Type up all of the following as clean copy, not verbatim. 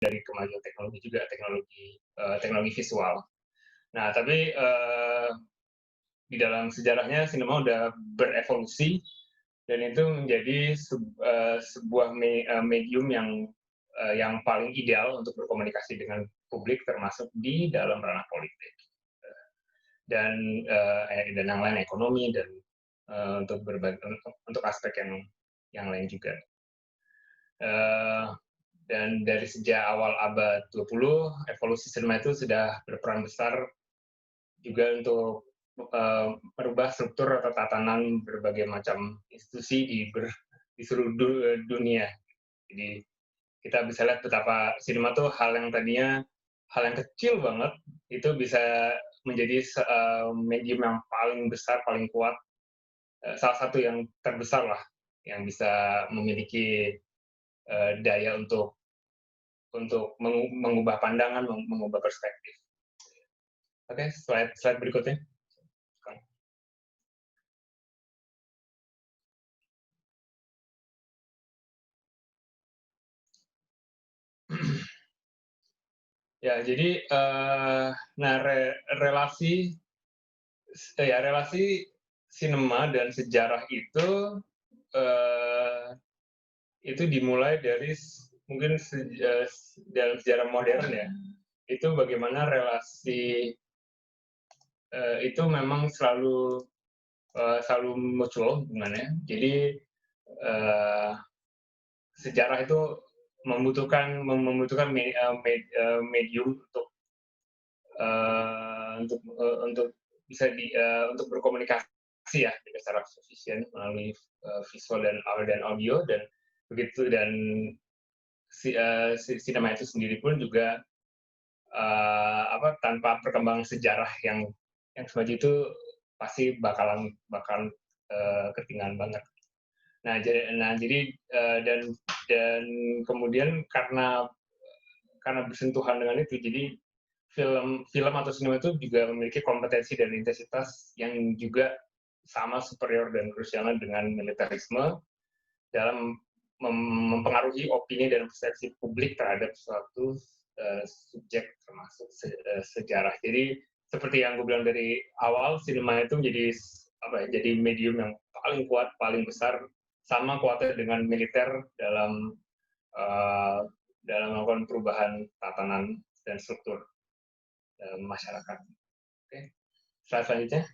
dari kemajuan teknologi juga, teknologi visual. Nah, tapi di dalam sejarahnya sinema udah berevolusi dan itu menjadi sebuah medium yang paling ideal untuk berkomunikasi dengan publik termasuk di dalam ranah politik dan yang lain ekonomi dan untuk aspek yang lain juga. Dan dari sejak awal abad 20, evolusi sinema itu sudah berperan besar juga untuk merubah struktur atau tatanan berbagai macam institusi di seluruh dunia. Jadi kita bisa lihat betapa sinema tuh hal yang tadinya hal yang kecil banget itu bisa menjadi medium yang paling besar, paling kuat, salah satu yang terbesar lah yang bisa memiliki daya untuk mengubah pandangan, mengubah perspektif. Oke, slide berikutnya. Ya, jadi relasi sinema dan sejarah itu dimulai dari mungkin dalam sejarah modern ya. Itu bagaimana relasi itu memang selalu mutual hubungannya. Jadi sejarah itu membutuhkan medium untuk bisa untuk berkomunikasi ya secara efisien melalui visual dan audio dan begitu dan sinema itu sendiri pun juga tanpa perkembangan sejarah yang semacam itu pasti bakalan ketinggalan banget. Nah jadi dan kemudian karena bersentuhan dengan itu, jadi film atau sinema itu juga memiliki kompetensi dan intensitas yang juga sama superior dan krusialnya dengan militerisme dalam mempengaruhi opini dan persepsi publik terhadap suatu subjek termasuk sejarah. Jadi seperti yang gue bilang dari awal, sinema itu jadi medium yang paling kuat, paling besar, sama kuatnya dengan militer dalam melakukan perubahan tatanan dan struktur masyarakat. Oke, slide selanjutnya.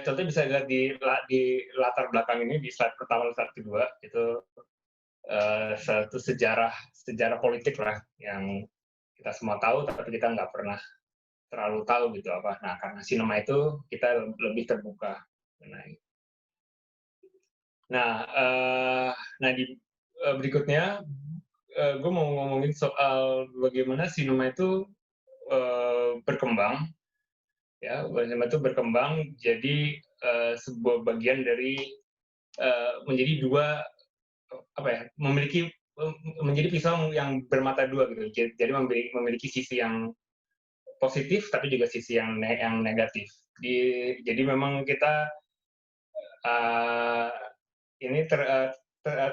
Contohnya bisa dilihat di latar belakang ini, di slide pertama dan slide kedua, itu satu sejarah politik lah yang kita semua tahu, tapi kita nggak pernah terlalu tahu gitu apa. Nah, karena sinema itu kita lebih terbuka mengenai. Nah, di berikutnya gue mau ngomongin soal bagaimana sinema itu berkembang. Ya, sinema itu berkembang jadi sebuah bagian dari menjadi dua menjadi pisau yang bermata dua gitu. Jadi memiliki sisi yang positif tapi juga sisi yang negatif. Jadi memang kita ini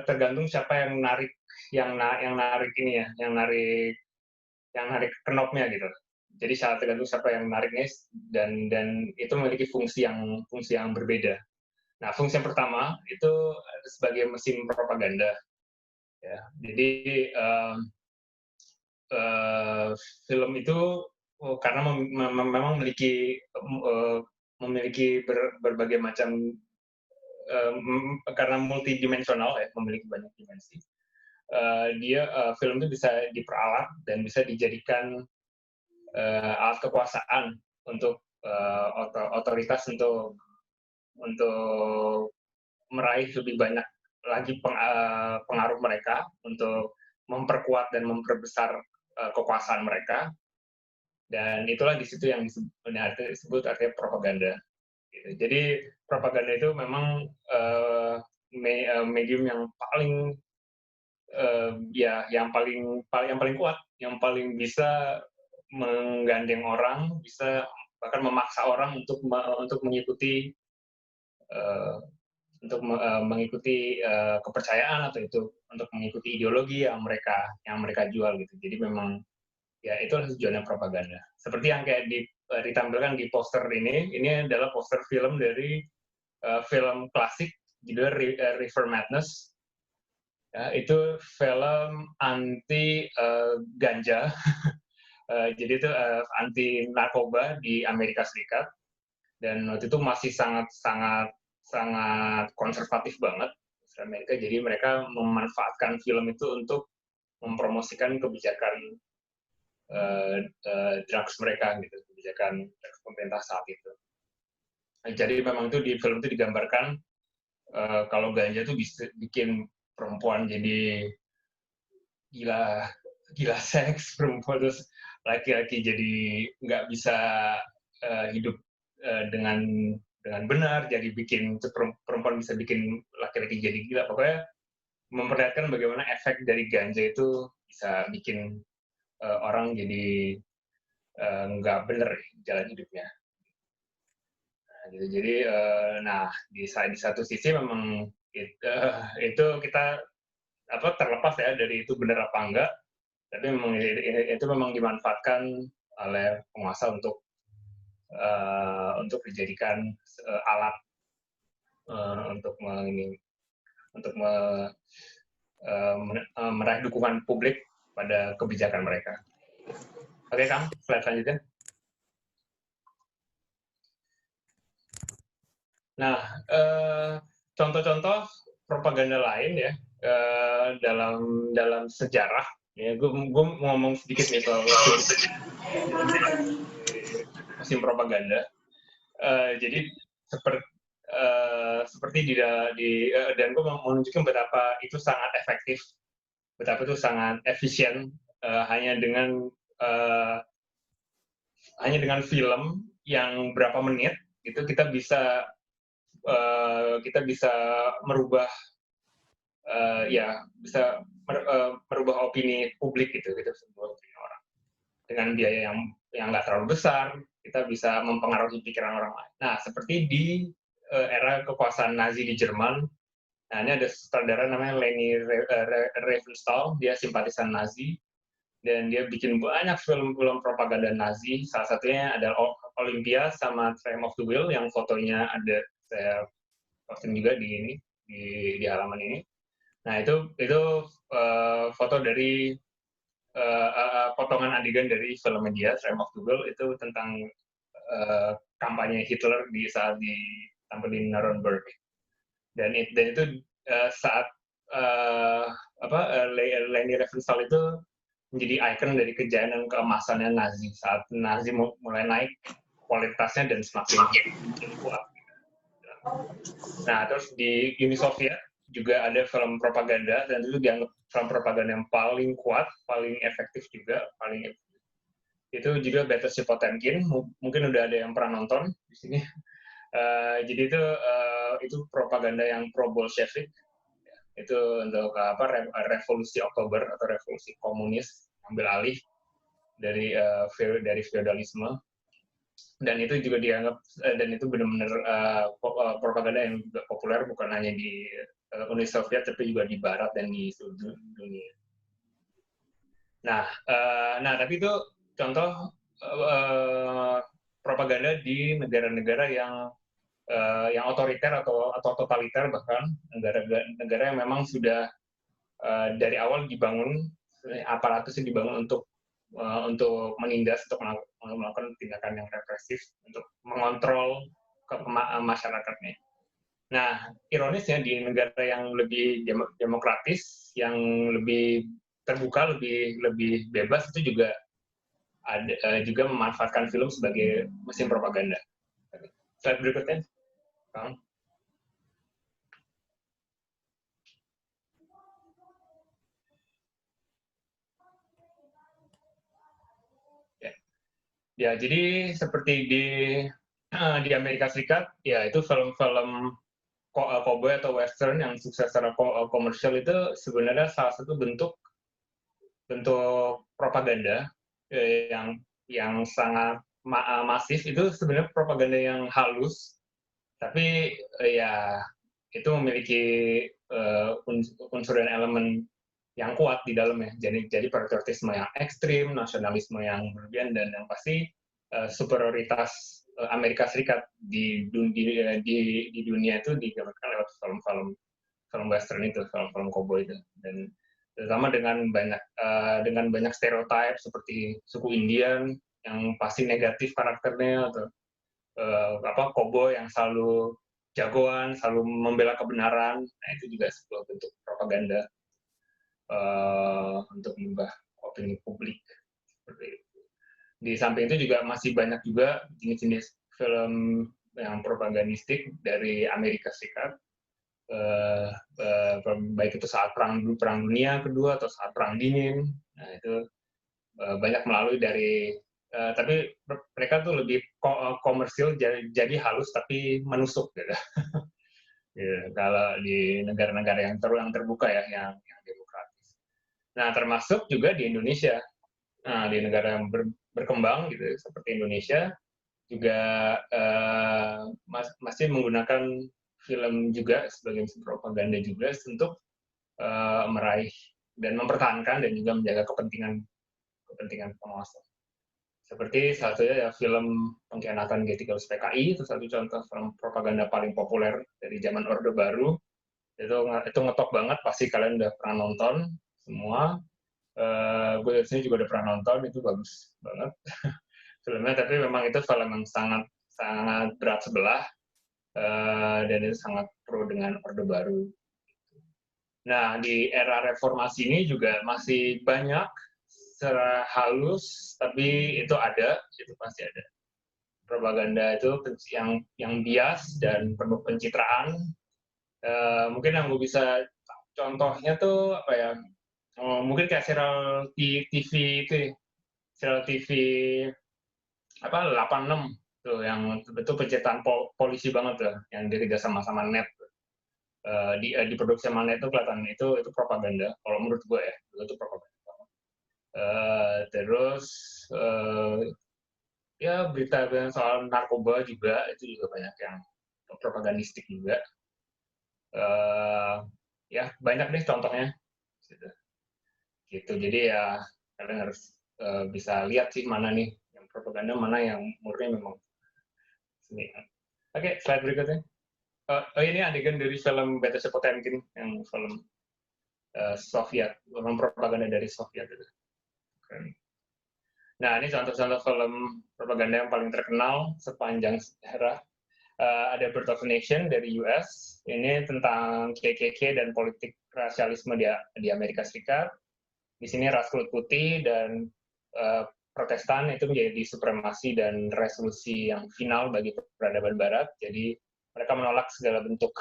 tergantung siapa yang narik ini ya, yang narik knopnya gitu. Jadi tergantung siapa yang nariknya dan itu memiliki fungsi yang berbeda. Nah, fungsi yang pertama itu sebagai mesin propaganda. Ya, jadi film itu karena memang memiliki berbagai macam karena multidimensional ya, memiliki banyak dimensi. Film itu bisa diperalat dan bisa dijadikan alat kekuasaan untuk otoritas untuk meraih lebih banyak lagi pengaruh mereka untuk memperkuat dan memperbesar kekuasaan mereka, dan itulah di situ yang disebut artinya propaganda. Jadi propaganda itu memang medium yang paling yang paling kuat, yang paling bisa menggandeng orang, bisa bahkan memaksa orang untuk mengikuti mengikuti kepercayaan atau itu untuk mengikuti ideologi yang mereka jual gitu. Jadi memang ya itulah tujuannya propaganda. Seperti yang kayak ditampilkan di poster ini adalah poster film dari film klasik judulnya River Madness. Ya, itu film anti ganja. Jadi itu anti narkoba di Amerika Serikat, dan waktu itu masih sangat konservatif banget Amerika. Jadi mereka memanfaatkan film itu untuk mempromosikan kebijakan drugs mereka gitu, kebijakan drugs pemerintah saat itu. Jadi memang itu di film itu digambarkan kalau ganja itu bisa bikin perempuan jadi gila seks, perempuan terus laki-laki jadi nggak bisa hidup dengan benar, jadi bikin perempuan bisa bikin laki-laki jadi gila. Pokoknya memperlihatkan bagaimana efek dari ganja itu bisa bikin orang jadi nggak benar jalan hidupnya. Nah, gitu. Jadi, di satu sisi memang itu kita terlepas ya dari itu benar apa enggak, tapi memang itu memang dimanfaatkan oleh penguasa untuk dijadikan alat untuk meraih dukungan publik pada kebijakan mereka. Oke, Kang, slide selanjutnya. Nah, contoh-contoh propaganda lain ya dalam sejarah, ya gue ngomong sedikit nih soal musim propaganda. Jadi seperti dan gue mau menunjukkan betapa itu sangat efektif, betapa itu sangat efisien hanya dengan film yang berapa menit itu kita bisa merubah merubah opini publik gitu sebuah opini orang dengan biaya yang nggak terlalu besar. Kita bisa mempengaruhi pikiran orang lain. Nah, seperti di era kekuasaan Nazi di Jerman. Nah, ini ada sutradara namanya Leni Riefenstahl, dia simpatisan Nazi, dan dia bikin banyak film-film propaganda Nazi. Salah satunya ada Olympia sama Triumph of the Will, yang fotonya ada saya posting juga di halaman ini. Nah, itu foto dari potongan adegan dari film media Triumph of the Will, itu tentang kampanye Hitler saat ditampil di Nuremberg. Dan itu saat Leni Riefenstahl itu menjadi ikon dari kejayaan dan keemasannya Nazi. Saat Nazi mulai naik kualitasnya dan semakin kuat. Nah, terus di Uni Soviet juga ada film propaganda, dan itu dianggap film propaganda yang paling kuat, paling efektif juga, itu juga Battleship Potemkin. Mungkin udah ada yang pernah nonton di sini. Jadi itu propaganda yang pro Bolshevik. Itu untuk revolusi Oktober atau revolusi komunis, ambil alih dari feodalisme. Dan itu juga dianggap, dan itu benar-benar propaganda yang juga populer bukan hanya di Uni Soviet tapi juga di Barat dan di seluruh dunia. Nah, tapi itu contoh propaganda di negara-negara yang otoriter atau totaliter, bahkan negara yang memang sudah dari awal dibangun, aparatusnya dibangun untuk menindas, untuk melakukan tindakan yang represif, untuk mengontrol masyarakatnya. Nah, ironisnya di negara yang lebih demokratis, yang lebih terbuka, lebih bebas, itu juga juga memanfaatkan film sebagai mesin propaganda. Slide berikutnya, Kang. Ya, jadi seperti di Amerika Serikat, ya itu film-film cowboy atau western yang sukses secara komersial itu sebenarnya salah satu bentuk propaganda yang sangat masif. Itu sebenarnya propaganda yang halus, tapi ya itu memiliki unsur dan elemen yang kuat di dalamnya. Jadi patriotisme yang ekstrim, nasionalisme yang berlebihan, dan yang pasti superioritas Amerika Serikat di dunia itu digambarkan lewat film western itu, film cowboy itu, dan terutama dengan banyak stereotip seperti suku Indian yang pasti negatif karakternya, atau cowboy yang selalu jagoan, selalu membela kebenaran. Nah, itu juga sebuah bentuk propaganda untuk mengubah opini publik seperti itu. Di samping itu juga masih banyak juga jenis-jenis film yang propagandistik dari Amerika Serikat, baik itu saat perang dunia kedua atau saat perang dingin. Nah, itu banyak melalui dari tapi mereka tuh lebih komersil, jadi halus tapi menusuk gitu. Ya, kalau di negara-negara yang terbuka ya, yang demokratis. Nah, termasuk juga di Indonesia. Nah, di negara yang berkembang gitu seperti Indonesia juga masih menggunakan film juga sebagai propaganda juga untuk meraih dan mempertahankan dan juga menjaga kepentingan penguasa. Seperti satunya ya film Pengkhianatan G13 PKI, itu satu contoh film propaganda paling populer dari zaman Orde Baru. Itu ngetop banget, pasti kalian udah pernah nonton semua. Gue sendiri juga udah pernah nonton, itu bagus banget filmnya, tapi memang itu film yang sangat sangat berat sebelah, dan itu sangat pro dengan Orde Baru. Nah, di era reformasi ini juga masih banyak secara halus, tapi itu pasti ada. Propaganda itu yang bias dan penuh pencitraan. Mungkin yang gue bisa contohnya tuh apa ya? Mungkin kayak serial TV itu, serial TV apa 86 tuh, yang betul pencitraan polisi banget tuh, yang dia sama-sama net. Diproduksi sama net itu kelihatan itu propaganda. Kalau menurut gue ya, itu propaganda. Terus ya berita soal narkoba juga, itu juga banyak yang propagandistik juga. Ya banyak deh contohnya gitu. Jadi ya kalian harus bisa lihat sih mana nih yang propaganda, mana yang murni memang seni. Oke, slide berikutnya. Ini adegan dari film Battleship Potemkin, yang film Soviet, film propaganda dari Soviet itu. Nah, ini contoh-contoh film propaganda yang paling terkenal sepanjang sejarah. Ada Birth of a Nation dari US, ini tentang KKK dan politik rasialisme di Amerika Serikat. Di sini ras kulit putih dan Protestan itu menjadi supremasi dan resolusi yang final bagi peradaban Barat. Jadi mereka menolak segala bentuk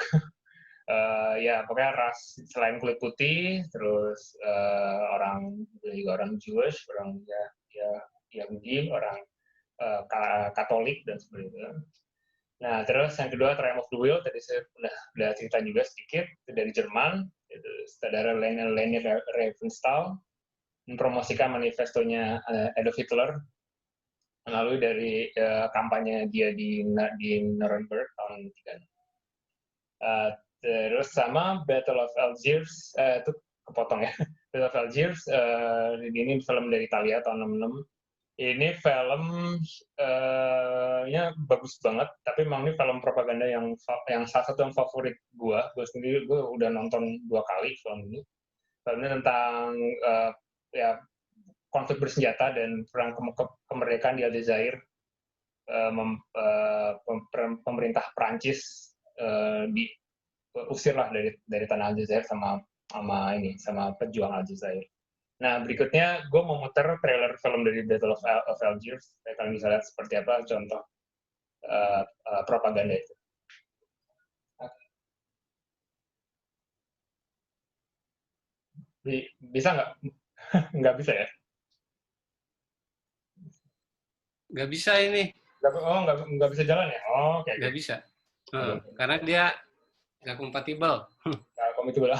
ya pokoknya ras selain kulit putih, terus orang Jewish, orang Yahudi, orang Katolik dan sebagainya. Nah, terus yang kedua Triumph of the Will, tadi saya udah cerita juga sedikit, itu dari Jerman, itu saudara Leni Riefenstahl mempromosikan manifestonya Adolf Hitler melalui dari kampanye dia di Nuremberg tahun 1936. Terus sama Battle of Algiers, itu kepotong ya. Battle of Algiers, ini film dari Italia tahun 66. Ini filmnya bagus banget, tapi memang ini film propaganda yang salah satu yang favorit gue sendiri. Gue udah nonton 2 kali film ini. Filmnya tentang ya konflik bersenjata dan perang kemerdekaan di Aljazair. Pemerintah Prancis diusirlah dari tanah Aljazair sama pejuang Aljazair. Nah, berikutnya gue mau muter trailer film dari Battle of Algiers. Kalian bisa lihat seperti apa contoh propaganda itu. Bisa nggak? Nggak bisa ya? Nggak bisa ini. Nggak bisa jalan ya? Oh, kayak nggak bisa. Karena dia nggak kompatibel. Nggak kompatibel.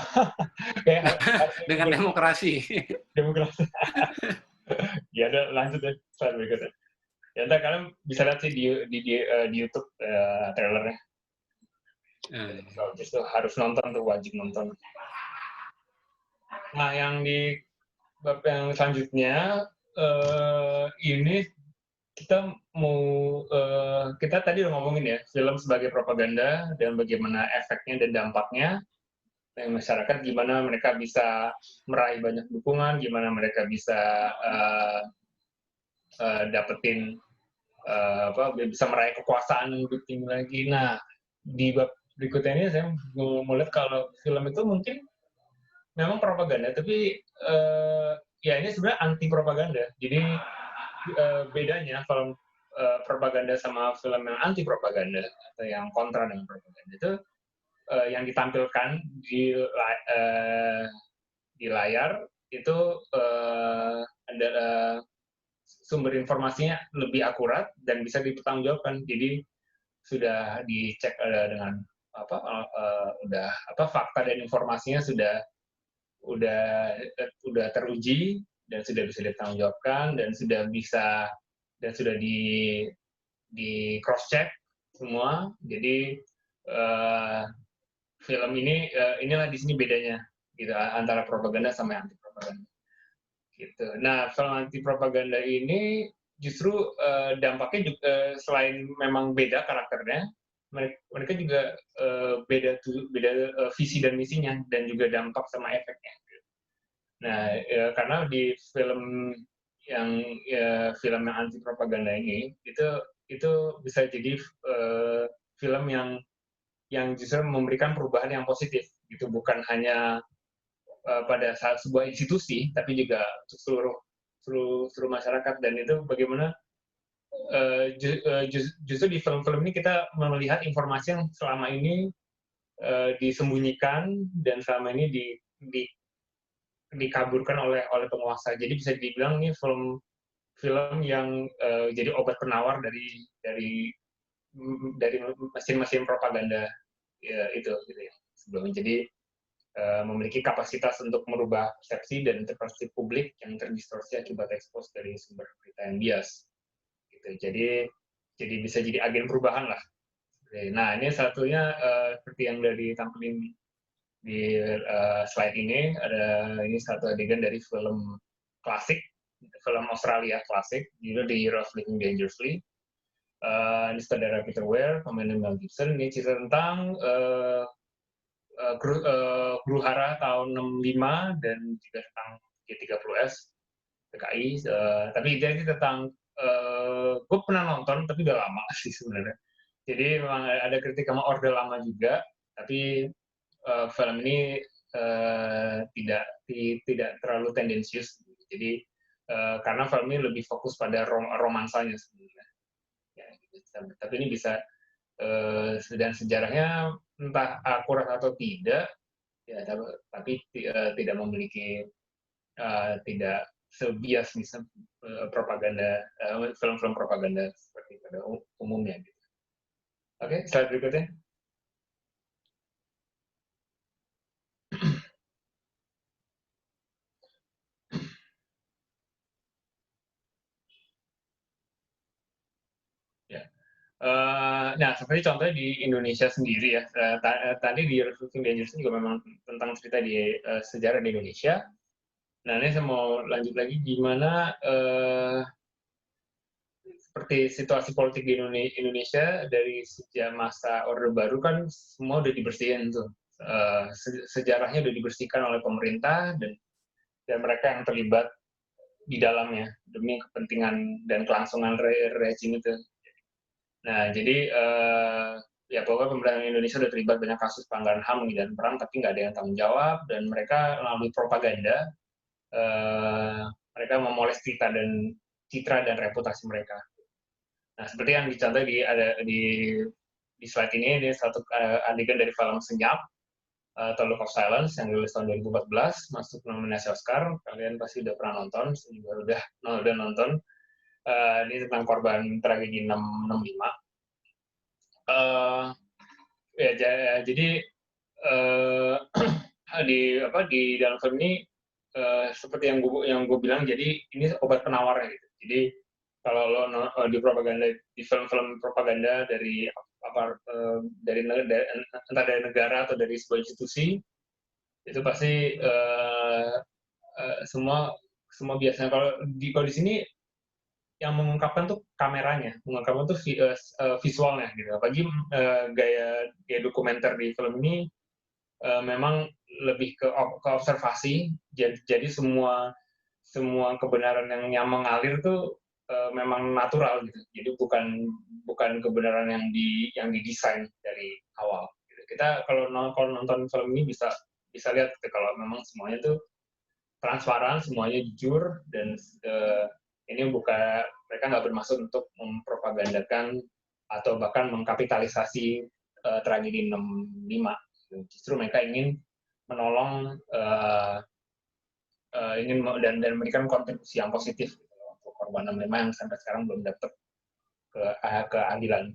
Dengan demokrasi. Demokrasi. Ya udah, lanjut deh slide berikutnya. Ya ntar kalian bisa lihat sih di YouTube trailernya. So, justru harus nonton tuh, wajib nonton. Nah, yang di bab yang selanjutnya ini kita kita tadi udah ngomongin ya film sebagai propaganda dan bagaimana efeknya dan dampaknya masyarakat, gimana mereka bisa meraih banyak dukungan, gimana mereka bisa dapetin bisa meraih kekuasaan yang lebih tinggi lagi. Nah, di bab berikutnya ini saya mau lihat kalau film itu mungkin memang propaganda, tapi ya ini sebenarnya anti propaganda. Jadi bedanya film propaganda sama film yang anti propaganda atau yang kontra dengan propaganda itu yang ditampilkan di layar itu adalah sumber informasinya lebih akurat dan bisa dipertanggungjawabkan. Jadi sudah dicek dengan fakta dan informasinya udah teruji dan sudah bisa dipertanggungjawabkan dan sudah di cross check semua. Jadi film ini inilah di sini bedanya gitu antara propaganda sama anti propaganda gitu. Nah, film anti propaganda ini justru dampaknya juga, selain memang beda karakternya, mereka juga beda visi dan misinya dan juga dampak sama efeknya. Nah, karena di film yang anti propaganda ini itu bisa jadi film yang justru memberikan perubahan yang positif gitu, bukan hanya pada saat sebuah institusi tapi juga untuk seluruh masyarakat. Dan itu bagaimana justru di film-film ini kita melihat informasi yang selama ini disembunyikan dan selama ini dikaburkan oleh penguasa. Jadi bisa dibilang ini film yang jadi obat penawar dari mesin-mesin propaganda ya, itu gitu ya sebelumnya. Jadi memiliki kapasitas untuk merubah persepsi dan interpretasi publik yang terdistorsi akibat ekspos dari sumber berita yang bias. Gitu. Jadi bisa jadi agen perubahan lah. Nah, ini satunya seperti yang udah ditampilkan di slide ini, ini satu adegan dari film klasik, film Australia klasik, judul The Year of Living Dangerously. Ini saudara Peter Weir, pemainnya Mel Gibson. Ini cerita tentang Guru Hara tahun 65 dan juga tentang G30S PKI. Tapi jadi tentang gue pernah nonton tapi udah lama sih sebenarnya. Jadi memang ada kritik sama Orde Lama juga, tapi film ini tidak terlalu tendensius. Jadi karena film ini lebih fokus pada romansanya sebenarnya. Ya, tapi ini bisa dan sejarahnya entah akurat atau tidak, ya, tapi tidak memiliki tidak sebias misal propaganda film-film propaganda seperti pada umumnya. Gitu. Oke, slide berikutnya. Nah, seperti contohnya di Indonesia sendiri ya, tadi di Revolution Dangerous juga memang tentang cerita di sejarah di Indonesia. Nah, ini saya mau lanjut lagi gimana seperti situasi politik di Indonesia dari sejak masa Orde Baru kan semua udah dibersihin tuh. Sejarahnya udah dibersihkan oleh pemerintah dan mereka yang terlibat di dalamnya demi kepentingan dan kelangsungan rezim itu. Nah, jadi ya pokoknya pemerintah Indonesia sudah terlibat banyak kasus pelanggaran HAM dan perang, tapi nggak ada yang tanggung jawab, dan mereka melalui propaganda, mereka memoles citra dan reputasi mereka. Nah, seperti yang dicontoh di slide ini satu adegan dari film Senyap, atau Look of Silence, yang dirilis tahun 2014, masuk nominasi Oscar. Kalian pasti udah pernah nonton, saya juga udah nonton. Ini tentang korban tragedi 665. Jadi di dalam film ini seperti yang gue bilang, jadi ini obat penawarnya gitu. Jadi kalau lo di film-film propaganda dari dari entah dari negara atau dari sebuah institusi, itu pasti semua biasanya kalau di sini yang mengungkapkan tuh kameranya, mengungkapkan tuh visualnya gitu. Apalagi gaya dokumenter di film ini memang lebih ke observasi. Jadi semua kebenaran yang mengalir tuh memang natural gitu. Jadi bukan kebenaran yang didesain dari awal. Gitu. Kita kalau nonton film ini bisa lihat gitu, kalau memang semuanya tuh transparan, semuanya jujur, dan ini mereka nggak bermaksud untuk mempropagandakan atau bahkan mengkapitalisasi tragedi 65. Justru mereka ingin menolong dan memberikan kontribusi yang positif gitu, untuk korban 65 yang sampai sekarang belum dapat keadilan.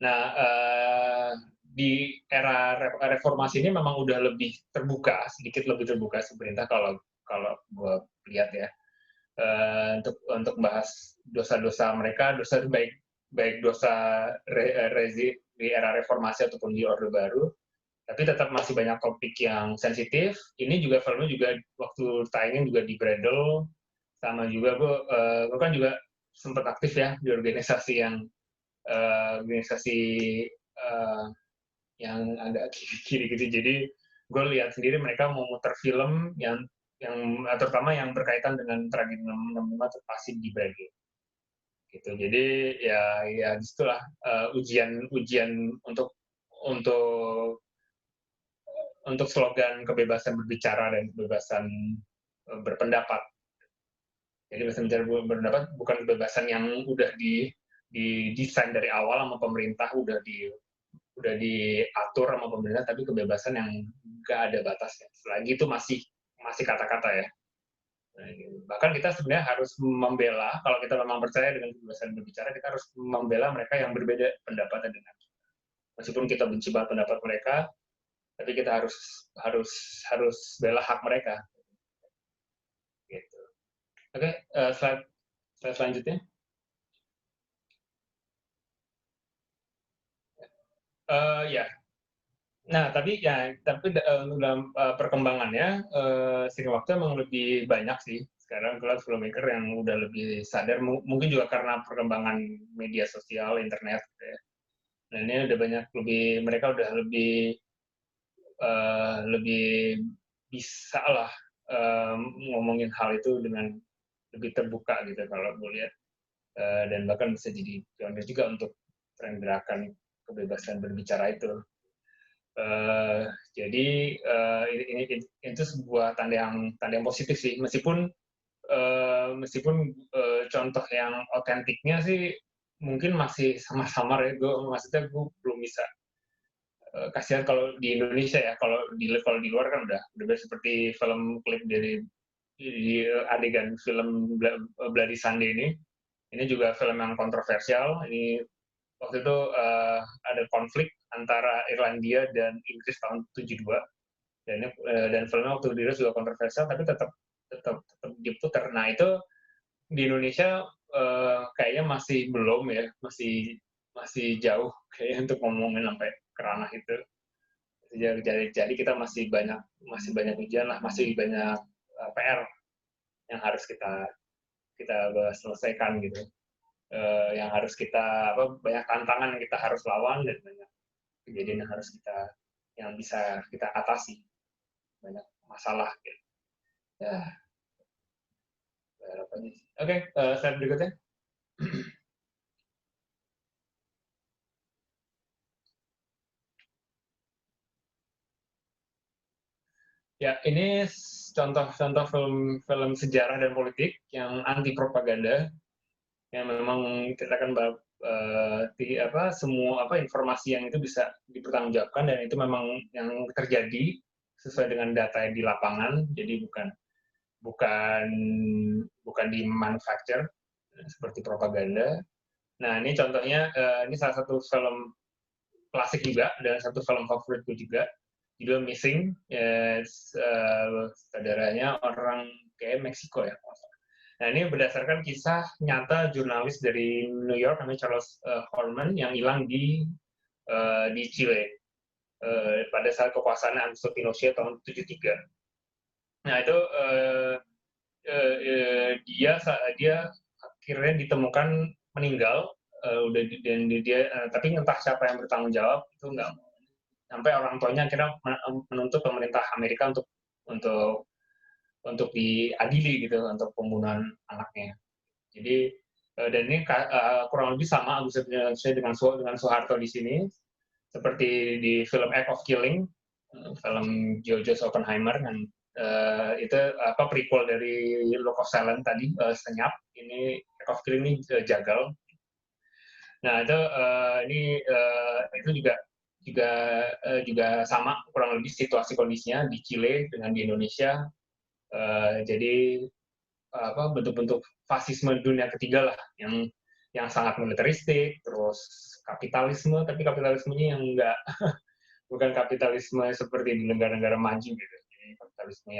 Nah, di era reformasi ini memang udah lebih terbuka, sedikit lebih terbuka pemerintah kalau gue lihat ya, untuk bahas dosa-dosa mereka, baik dosa rezim di era reformasi ataupun di Orde Baru, tapi tetap masih banyak topik yang sensitif. Ini juga filmnya juga waktu tayangin juga di Bredel, sama juga gue kan juga sempat aktif ya di organisasi yang agak kiri gitu. Jadi gue lihat sendiri mereka mau muter film yang terutama yang berkaitan dengan tragedi 65 itu pasti di Bredel. Gitu. Jadi ya disitulah ujian untuk slogan kebebasan berbicara dan kebebasan berpendapat. Jadi kebebasan berpendapat bukan kebebasan yang udah didesain dari awal sama pemerintah, udah diatur sama pemerintah, tapi kebebasan yang nggak ada batasnya. Selagi itu masih kata-kata ya. Nah, bahkan kita sebenarnya harus membela, kalau kita memang percaya dengan kebebasan berbicara, kita harus membela mereka yang berbeda pendapatnya dengan kita. Meskipun kita benci banget pendapat mereka, tapi kita harus bela hak mereka. Gitu. Oke, slide selanjutnya. Ya. Nah, tapi dalam perkembangannya, seiring waktu emang lebih banyak sih. Sekarang kelas filmmaker yang udah lebih sadar, mungkin juga karena perkembangan media sosial, internet, gitu ya. Nah, ini udah banyak mereka udah lebih bisa lah ngomongin hal itu dengan lebih terbuka gitu kalau gue lihat, dan bahkan bisa jadi pionir juga untuk tren gerakan kebebasan berbicara itu. Jadi ini itu sebuah tanda yang positif sih, meskipun contoh yang otentiknya sih mungkin masih samar-samar ya. Maksudnya gue belum bisa, kasihan kalau di Indonesia ya, kalau di luar kan udah seperti film klip dari di adegan film Bloody Sunday ini juga film yang kontroversial. Ini waktu itu ada konflik antara Irlandia dan Inggris tahun 72, dan filmnya waktu dirilis juga kontroversial, tapi tetap diputar. Nah, itu di Indonesia kayaknya masih belum ya, masih jauh kayaknya untuk ngomongin sampai ke ranah itu. Jadi kita masih banyak ujian lah, masih banyak PR yang harus kita selesaikan gitu. Yang harus banyak tantangan yang kita harus lawan, dan banyak kejadian yang bisa kita atasi, banyak masalah gitu. Ya, harapannya. Oke, slide berikutnya. Ya, ini contoh film sejarah dan politik yang anti propaganda, yang memang kita akan semua informasi yang itu bisa dipertanggungjawabkan, dan itu memang yang terjadi sesuai dengan data yang di lapangan. Jadi bukan di manufacture seperti propaganda. Nah, ini contohnya, ini salah satu film klasik juga dan satu film favoritku juga, judul Missing. Saudaranya orang kayak Meksiko ya, Nah, ini berdasarkan kisah nyata jurnalis dari New York namanya Charles Horman yang hilang di Chile pada saat kekuasaan Augusto Pinochet tahun 73. Nah, itu dia akhirnya ditemukan meninggal dan dia tapi entah siapa yang bertanggung jawab itu nggak, sampai orang tuanya akhirnya menuntut pemerintah Amerika untuk untuk diadili gitu untuk pembunuhan anaknya. Jadi dan ini kurang lebih sama dengan Soeharto di sini, seperti di film Act of Killing, film Joseph Oppenheimer kan, itu apa prequel dari Look of Silence tadi, Senyap. Ini Act of Killing ini Jagal. Nah itu juga sama kurang lebih situasi kondisinya di Chile dengan di Indonesia. Jadi bentuk-bentuk fasisme dunia ketiga lah yang sangat militeristik, terus kapitalisme, tapi kapitalismenya yang enggak bukan kapitalisme seperti di negara-negara maju gitu. Jadi kapitalisme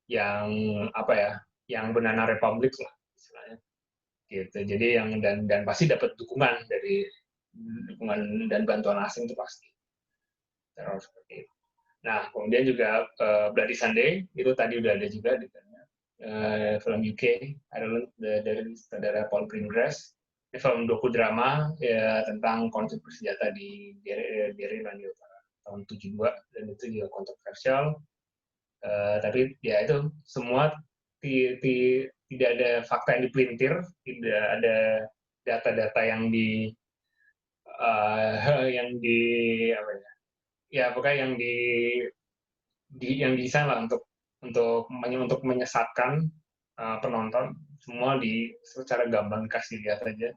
yang apa ya, yang banana republic lah istilahnya. Gitu. Jadi dan pasti dapat dukungan dan bantuan asing itu pasti. Teror seperti itu. Nah, kemudian juga Bloody Sunday itu tadi udah ada juga di film UK, Ireland dari saudara Paul Greengrass. Ini film dokudrama ya, tentang konflik bersenjata di Irlandia Utara tahun 72, dan itu juga kontroversial. Tapi ya itu semua tidak ada fakta yang dipelintir, tidak ada data-data yang apa ya pokoknya yang desain lah untuk menyesatkan penonton, semua secara gamblang kasih lihat aja,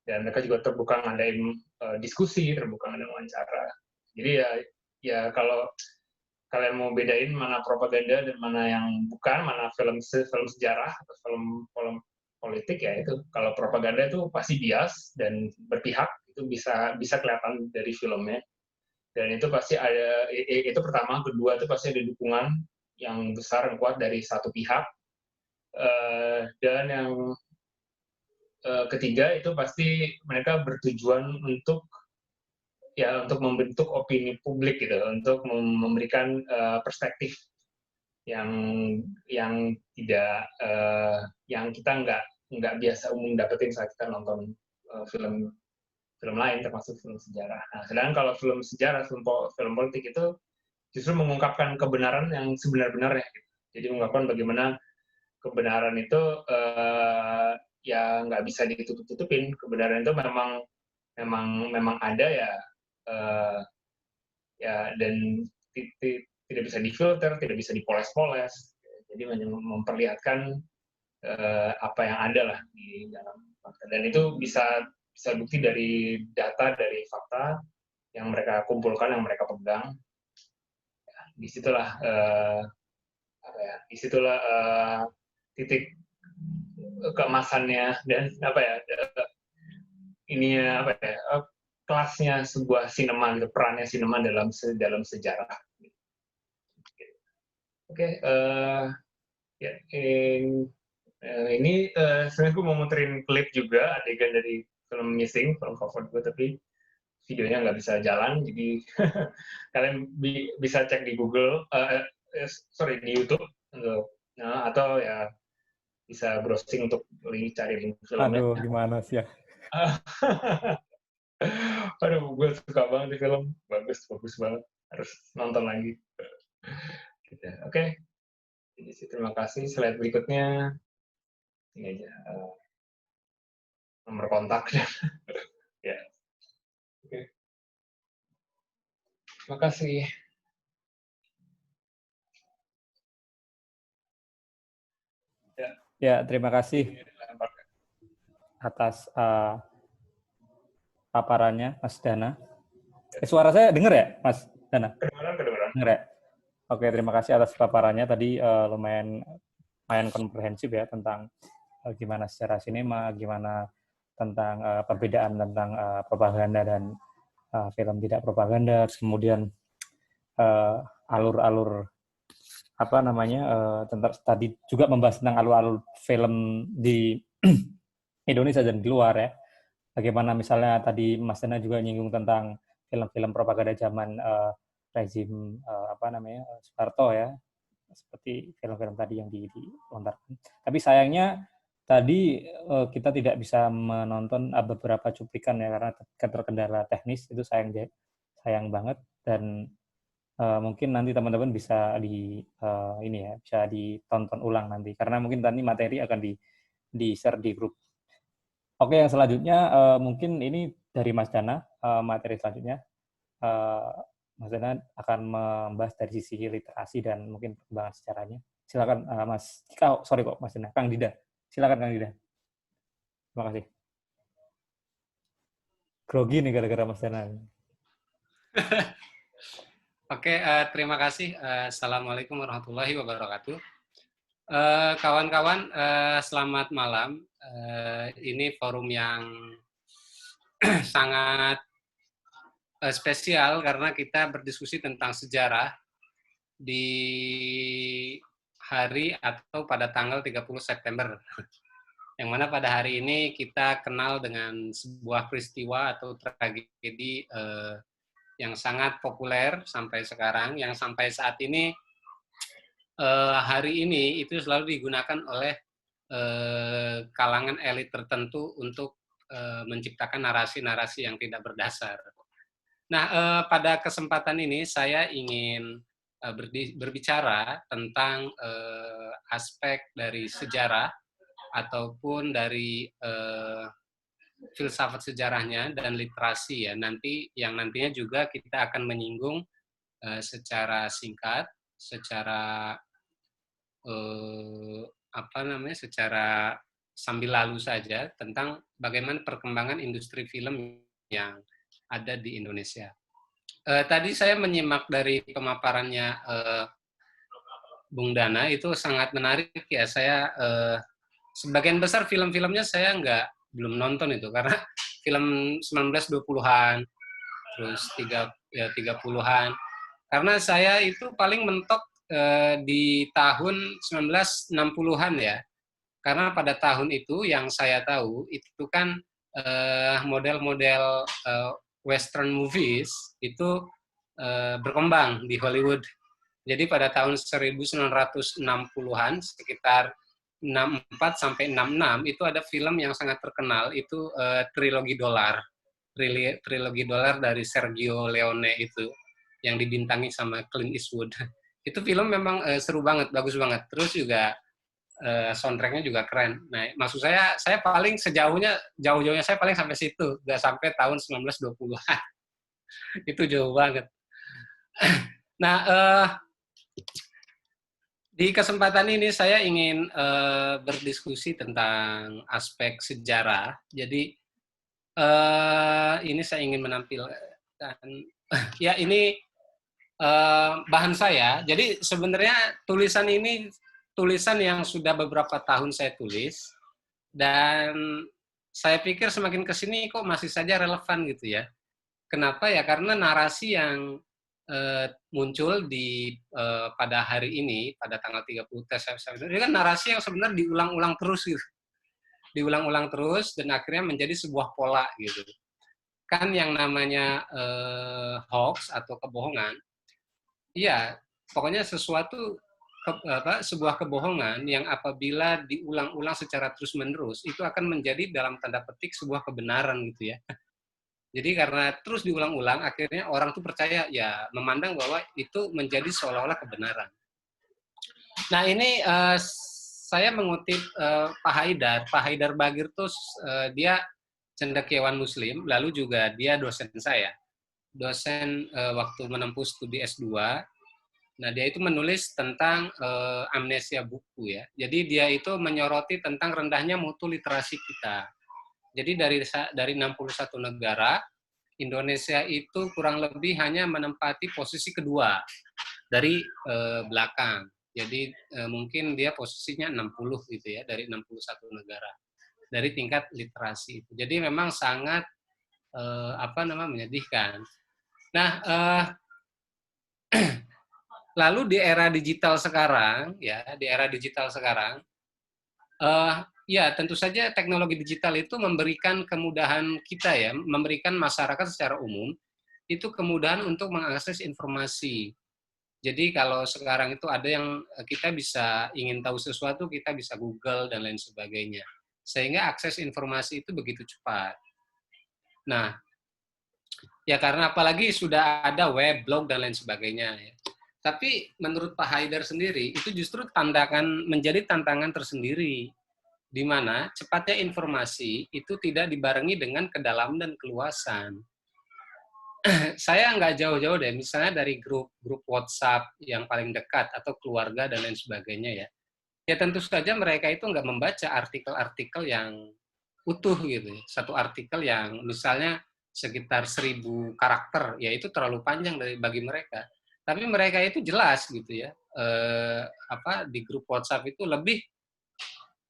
dan mereka juga terbuka ngadain diskusi, terbuka ngadain wawancara. Jadi ya kalau kalian mau bedain mana propaganda dan mana yang bukan, mana film sejarah atau film politik, ya itu kalau propaganda itu pasti bias dan berpihak, itu bisa kelihatan dari filmnya. Dan itu pasti ada, itu pertama. Kedua, itu pasti ada dukungan yang besar dan kuat dari satu pihak. Dan yang ketiga, itu pasti mereka bertujuan untuk membentuk opini publik gitu, untuk memberikan perspektif yang tidak yang kita nggak biasa umum dapetin saat kita nonton film lain, termasuk film sejarah. Nah, sedangkan kalau film sejarah, film politik itu justru mengungkapkan kebenaran yang sebenar-benarnya. Gitu. Jadi mengungkapkan bagaimana kebenaran itu ya nggak bisa ditutup-tutupin. Kebenaran itu memang ada ya, dan tidak bisa difilter, tidak bisa dipoles-poles. Jadi memperlihatkan apa yang ada lah di dalam fakta. Dan itu bisa bukti dari data, dari fakta yang mereka kumpulkan, yang mereka pegang. Disitulah titik keemasannya dan kelasnya sebuah sinema, perannya sinema dalam sejarah. Oke, ya, ini sebenarnya gue mau muterin klip juga, adegan dari film Missing, film favorit gue, tapi videonya nggak bisa jalan, jadi kalian bisa cek di Google, di YouTube, atau ya bisa browsing untuk cari link filmnya. Aduh, gimana sih ya? Aduh, gue suka banget di film, bagus banget, harus nonton lagi. Gitu. Oke. Jadi terima kasih. Slide berikutnya ini aja, nomor kontak. Ya. Oke. Terima kasih. Ya, terima kasih atas paparannya, Mas Dana. Suara saya dengar ya, Mas Dana? Kedengaran. Dengar ya? Oke, terima kasih atas paparannya. Tadi lumayan komprehensif ya tentang gimana secara sinema, gimana tentang perbedaan tentang propaganda dan film tidak propaganda, kemudian alur-alur apa namanya tentang tadi juga membahas tentang alur-alur film di Indonesia dan di luar ya. Bagaimana misalnya tadi Mas Dana juga nyinggung tentang film-film propaganda zaman rezim apa namanya Soeharto ya, seperti film-film tadi yang dilontarkan. Tapi sayangnya tadi kita tidak bisa menonton beberapa cuplikan ya karena terkendala teknis, itu sayang banget. Dan mungkin nanti teman-teman bisa ini ya, bisa ditonton ulang nanti karena mungkin nanti materi akan di-share di grup. Oke, yang selanjutnya mungkin ini dari Mas Dana, materi selanjutnya. Mas Dana akan membahas dari sisi literasi dan mungkin perkembangan sejarahnya. Silakan Mas, sorry kok Mas Dana, Kang Dida. Silakan Kang Dida. Terima kasih. Grogi nih gara-gara Mas Dana. Oke, terima kasih. Assalamualaikum warahmatullahi wabarakatuh. Kawan-kawan, selamat malam. Ini forum yang sangat spesial karena kita berdiskusi tentang sejarah di hari atau pada tanggal 30 September. Yang mana pada hari ini kita kenal dengan sebuah peristiwa atau tragedi yang sangat populer sampai sekarang, yang sampai saat ini hari ini itu selalu digunakan oleh kalangan elit tertentu untuk menciptakan narasi-narasi yang tidak berdasar. Nah, pada kesempatan ini saya ingin berbicara tentang aspek dari sejarah ataupun dari filsafat sejarahnya dan literasi ya. Nantinya juga kita akan menyinggung secara singkat, secara secara sambil lalu saja tentang bagaimana perkembangan industri film yang ada di Indonesia. Tadi saya menyimak dari pemaparannya Bung Dana, itu sangat menarik ya. Saya sebagian besar film-filmnya saya belum nonton itu karena film 1920-an terus 30-an. Karena saya itu paling mentok di tahun 1960-an ya. Karena pada tahun itu yang saya tahu itu kan model-model western movies itu berkembang di Hollywood. Jadi pada tahun 1960-an sekitar 64 sampai 66 itu ada film yang sangat terkenal itu Trilogi Dolar. Trilogi Dolar dari Sergio Leone itu yang dibintangi sama Clint Eastwood. Itu film memang seru banget, bagus banget. Terus juga soundtrack-nya juga keren. Nah, maksud saya paling jauh-jauhnya saya paling sampai situ, nggak sampai tahun 1920-an. Itu jauh banget. Nah, di kesempatan ini saya ingin berdiskusi tentang aspek sejarah. Jadi ini saya ingin menampilkan, ya ini bahan saya. Jadi sebenarnya tulisan ini tulisan yang sudah beberapa tahun saya tulis dan saya pikir semakin kesini kok masih saja relevan gitu ya. Kenapa ya? Karena narasi yang muncul pada hari ini, pada tanggal 30 September, ini kan narasi yang sebenarnya diulang-ulang terus gitu. Diulang-ulang terus dan akhirnya menjadi sebuah pola gitu. Kan yang namanya hoax atau kebohongan, iya, pokoknya sebuah kebohongan yang apabila diulang-ulang secara terus-menerus, itu akan menjadi dalam tanda petik sebuah kebenaran gitu ya. Jadi karena terus diulang-ulang, akhirnya orang tuh percaya, ya memandang bahwa itu menjadi seolah-olah kebenaran. Nah ini saya mengutip Pak Haidar. Pak Haidar Bagir tuh dia cendekiawan Muslim, lalu juga dia dosen saya. Dosen waktu menempuh studi S2. Nah dia itu menulis tentang amnesia buku ya. Jadi dia itu menyoroti tentang rendahnya mutu literasi kita. Jadi dari 61 negara, Indonesia itu kurang lebih hanya menempati posisi kedua dari belakang. Jadi mungkin dia posisinya 60 gitu ya, dari 61 negara. Dari tingkat literasi itu. Jadi memang sangat menyedihkan. Nah, Lalu di era digital sekarang, ya, di era digital sekarang, ya tentu saja teknologi digital itu memberikan kemudahan kita ya, memberikan masyarakat secara umum itu kemudahan untuk mengakses informasi. Jadi kalau sekarang itu ada yang kita bisa ingin tahu sesuatu, kita bisa Google dan lain sebagainya. Sehingga akses informasi itu begitu cepat. Nah, ya karena apalagi sudah ada web, blog, dan lain sebagainya. Ya. Tapi menurut Pak Haidar sendiri, itu justru menjadi tantangan tersendiri, di mana cepatnya informasi itu tidak dibarengi dengan kedalaman dan keluasan. Saya nggak jauh-jauh deh, misalnya dari grup WhatsApp yang paling dekat atau keluarga dan lain sebagainya ya. Ya tentu saja mereka itu nggak membaca artikel-artikel yang utuh gitu. Satu artikel yang misalnya sekitar 1.000 karakter, ya itu terlalu panjang bagi mereka. Tapi mereka itu jelas gitu ya. Di grup WhatsApp itu lebih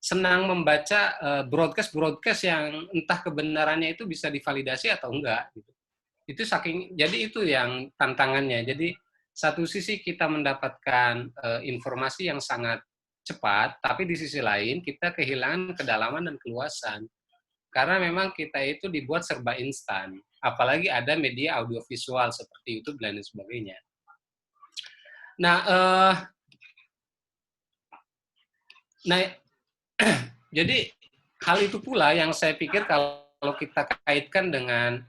senang membaca broadcast yang entah kebenarannya itu bisa divalidasi atau enggak gitu. Jadi itu yang tantangannya. Jadi satu sisi kita mendapatkan informasi yang sangat cepat, tapi di sisi lain kita kehilangan kedalaman dan keluasan. Karena memang kita itu dibuat serba instan, apalagi ada media audiovisual seperti YouTube dan lain sebagainya. Nah, jadi hal itu pula yang saya pikir kalau kita kaitkan dengan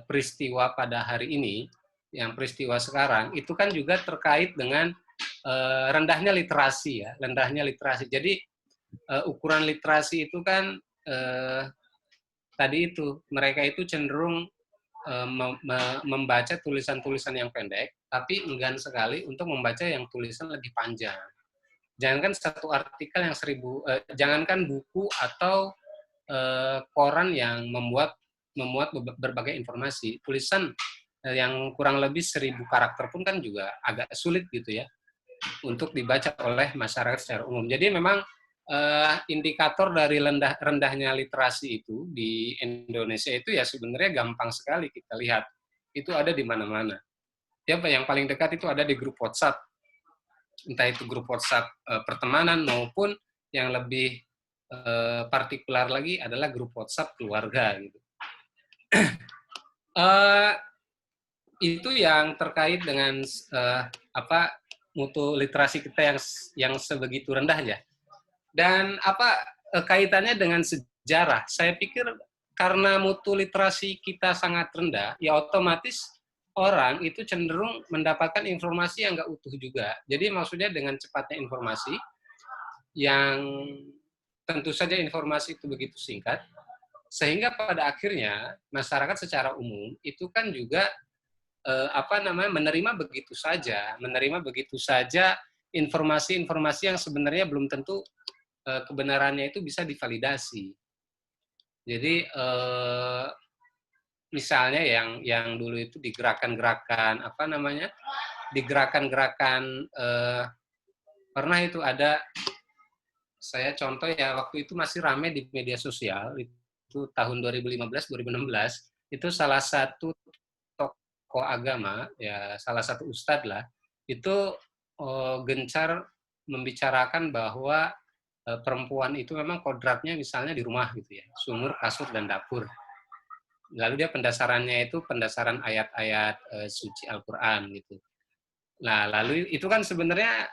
peristiwa pada hari ini, yang peristiwa sekarang, itu kan juga terkait dengan rendahnya literasi ya, rendahnya literasi. Jadi ukuran literasi itu kan tadi itu mereka itu cenderung membaca tulisan-tulisan yang pendek, tapi enggan sekali untuk membaca yang tulisan lebih panjang. Jangankan satu artikel yang 1.000, jangankan buku atau koran yang memuat berbagai informasi, tulisan yang kurang lebih 1.000 karakter pun kan juga agak sulit gitu ya untuk dibaca oleh masyarakat secara umum. Jadi memang indikator dari rendahnya literasi itu di Indonesia itu ya sebenarnya gampang sekali kita lihat. Itu ada di mana-mana. Ya, yang paling dekat itu ada di grup WhatsApp. Entah itu grup WhatsApp pertemanan maupun yang lebih partikular lagi adalah grup WhatsApp keluarga gitu. Itu yang terkait dengan mutu literasi kita yang sebegitu rendahnya. Dan kaitannya dengan sejarah? Saya pikir karena mutu literasi kita sangat rendah, ya otomatis orang itu cenderung mendapatkan informasi yang nggak utuh juga. Jadi maksudnya dengan cepatnya informasi, yang tentu saja informasi itu begitu singkat, sehingga pada akhirnya masyarakat secara umum itu kan juga menerima begitu saja informasi-informasi yang sebenarnya belum tentu kebenarannya itu bisa divalidasi. Jadi misalnya yang dulu itu digerakkan-gerakan pernah itu ada, saya contoh ya, waktu itu masih ramai di media sosial, itu tahun 2015-2016, itu salah satu tokoh agama, ya salah satu ustadz lah, itu gencar membicarakan bahwa perempuan itu memang kodratnya misalnya di rumah gitu ya, sumur, kasur, dan dapur. Lalu dia pendasarannya itu pendasaran ayat-ayat suci Al-Quran gitu. Nah, lalu itu kan sebenarnya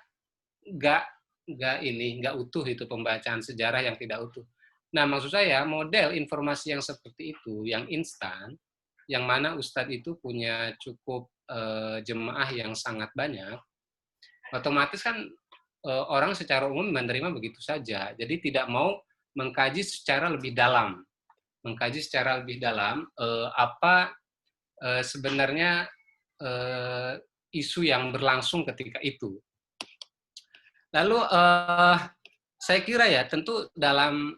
nggak utuh itu, pembacaan sejarah yang tidak utuh. Nah, maksud saya model informasi yang seperti itu, yang instan, yang mana Ustadz itu punya cukup jemaah yang sangat banyak, otomatis kan orang secara umum menerima begitu saja. Jadi tidak mau mengkaji secara lebih dalam. Apa sebenarnya isu yang berlangsung ketika itu. Lalu saya kira ya, tentu dalam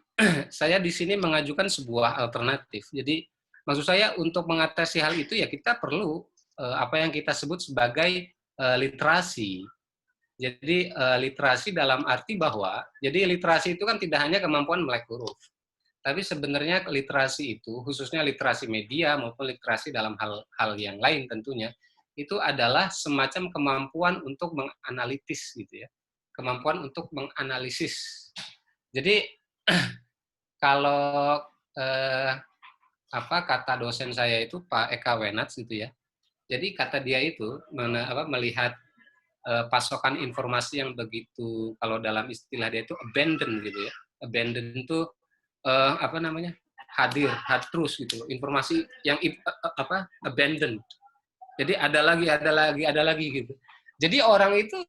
saya di sini mengajukan sebuah alternatif. Jadi maksud saya untuk mengatasi hal itu ya kita perlu apa yang kita sebut sebagai literasi. Jadi literasi dalam arti bahwa, jadi literasi itu kan tidak hanya kemampuan melek huruf, tapi sebenarnya literasi itu, khususnya literasi media maupun literasi dalam hal yang lain tentunya, itu adalah semacam kemampuan untuk menganalitis gitu ya. Kemampuan untuk menganalisis. Jadi kalau kata dosen saya itu Pak Eka Wenats gitu ya. Jadi kata dia itu melihat pasokan informasi yang begitu, kalau dalam istilah dia itu abandon gitu ya. Abandon itu hadir terus gitu loh. Informasi yang abandon. Jadi ada lagi gitu. Jadi orang itu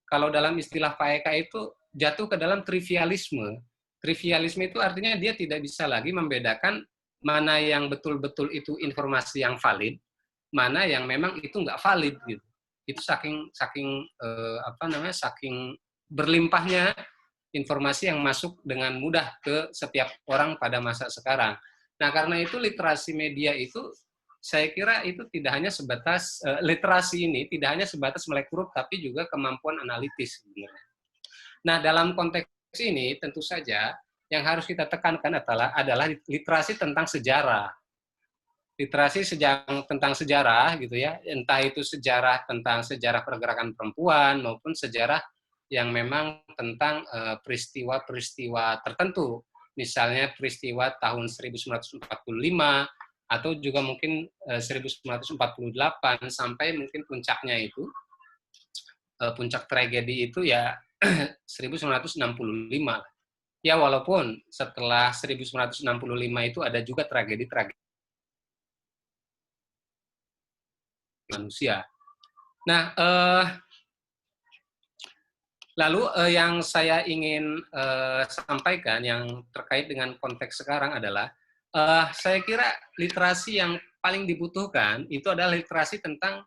kalau dalam istilah Pak Eka itu jatuh ke dalam trivialisme. Trivialisme itu artinya dia tidak bisa lagi membedakan mana yang betul-betul itu informasi yang valid, mana yang memang itu nggak valid gitu. Itu saking berlimpahnya informasi yang masuk dengan mudah ke setiap orang pada masa sekarang. Nah, karena itu literasi media itu saya kira itu tidak hanya sebatas literasi ini tidak hanya sebatas melek huruf, tapi juga kemampuan analitis sebenarnya. Nah, dalam konteks ini tentu saja yang harus kita tekankan adalah literasi tentang sejarah. Literasi tentang sejarah gitu ya, entah itu sejarah tentang sejarah pergerakan perempuan maupun sejarah yang memang tentang peristiwa-peristiwa tertentu, misalnya peristiwa tahun 1945 atau juga mungkin 1948 sampai mungkin puncaknya itu puncak tragedi itu ya 1965. Ya walaupun setelah 1965 itu ada juga tragedi-tragedi manusia. Nah, lalu yang saya ingin sampaikan yang terkait dengan konteks sekarang adalah saya kira literasi yang paling dibutuhkan itu adalah literasi tentang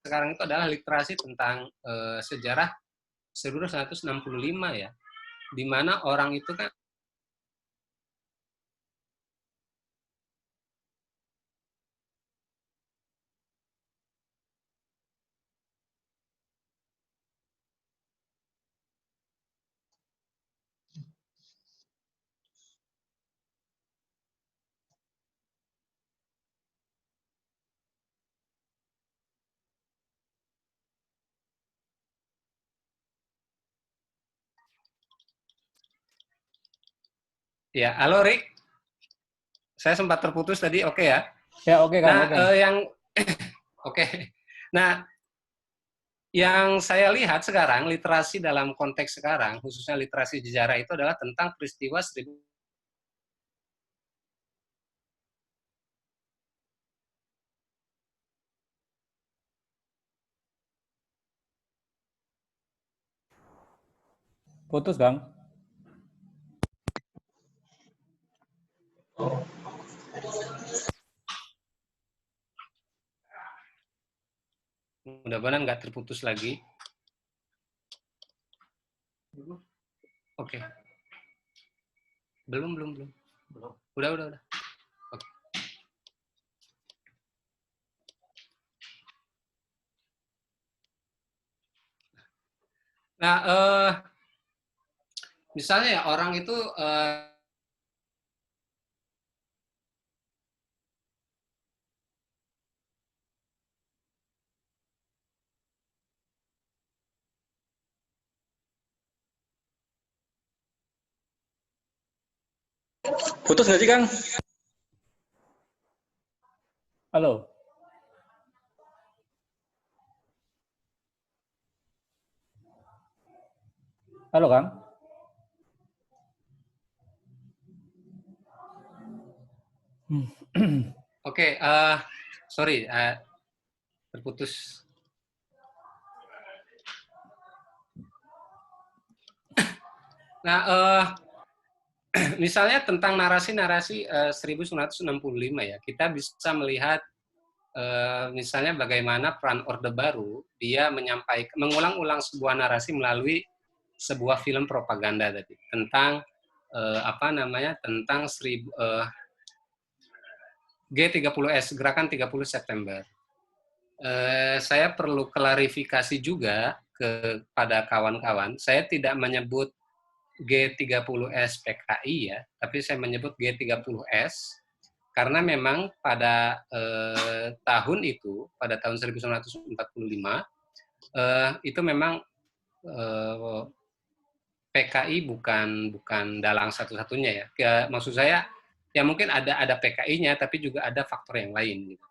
sekarang itu adalah literasi tentang sejarah 1965 ya, di mana orang itu kan ya, halo Rick, saya sempat terputus tadi, oke ya? Ya oke Kang. Nah, Oke. oke. Nah, yang saya lihat sekarang literasi dalam konteks sekarang, khususnya literasi sejarah itu adalah tentang peristiwa Putus Kang. mudah-mudahan nggak terputus lagi. Oke. Belum. Udah. Oke. Nah, misalnya ya orang itu Putus nggak sih, Kang? Halo. Halo Kang. oke, sorry, terputus. Nah, misalnya tentang narasi-narasi 1965 ya, kita bisa melihat misalnya bagaimana peran Orde Baru dia mengulang-ulang sebuah narasi melalui sebuah film propaganda tadi tentang tentang G30S, Gerakan 30 September. Saya perlu klarifikasi juga kepada kawan-kawan, saya tidak menyebut G30S PKI ya, tapi saya menyebut G30S Karena memang pada tahun itu, pada tahun 1945, itu memang PKI bukan dalang satu-satunya ya. Maksud saya, ya mungkin ada PKI-nya, tapi juga ada faktor yang lain. Gitu.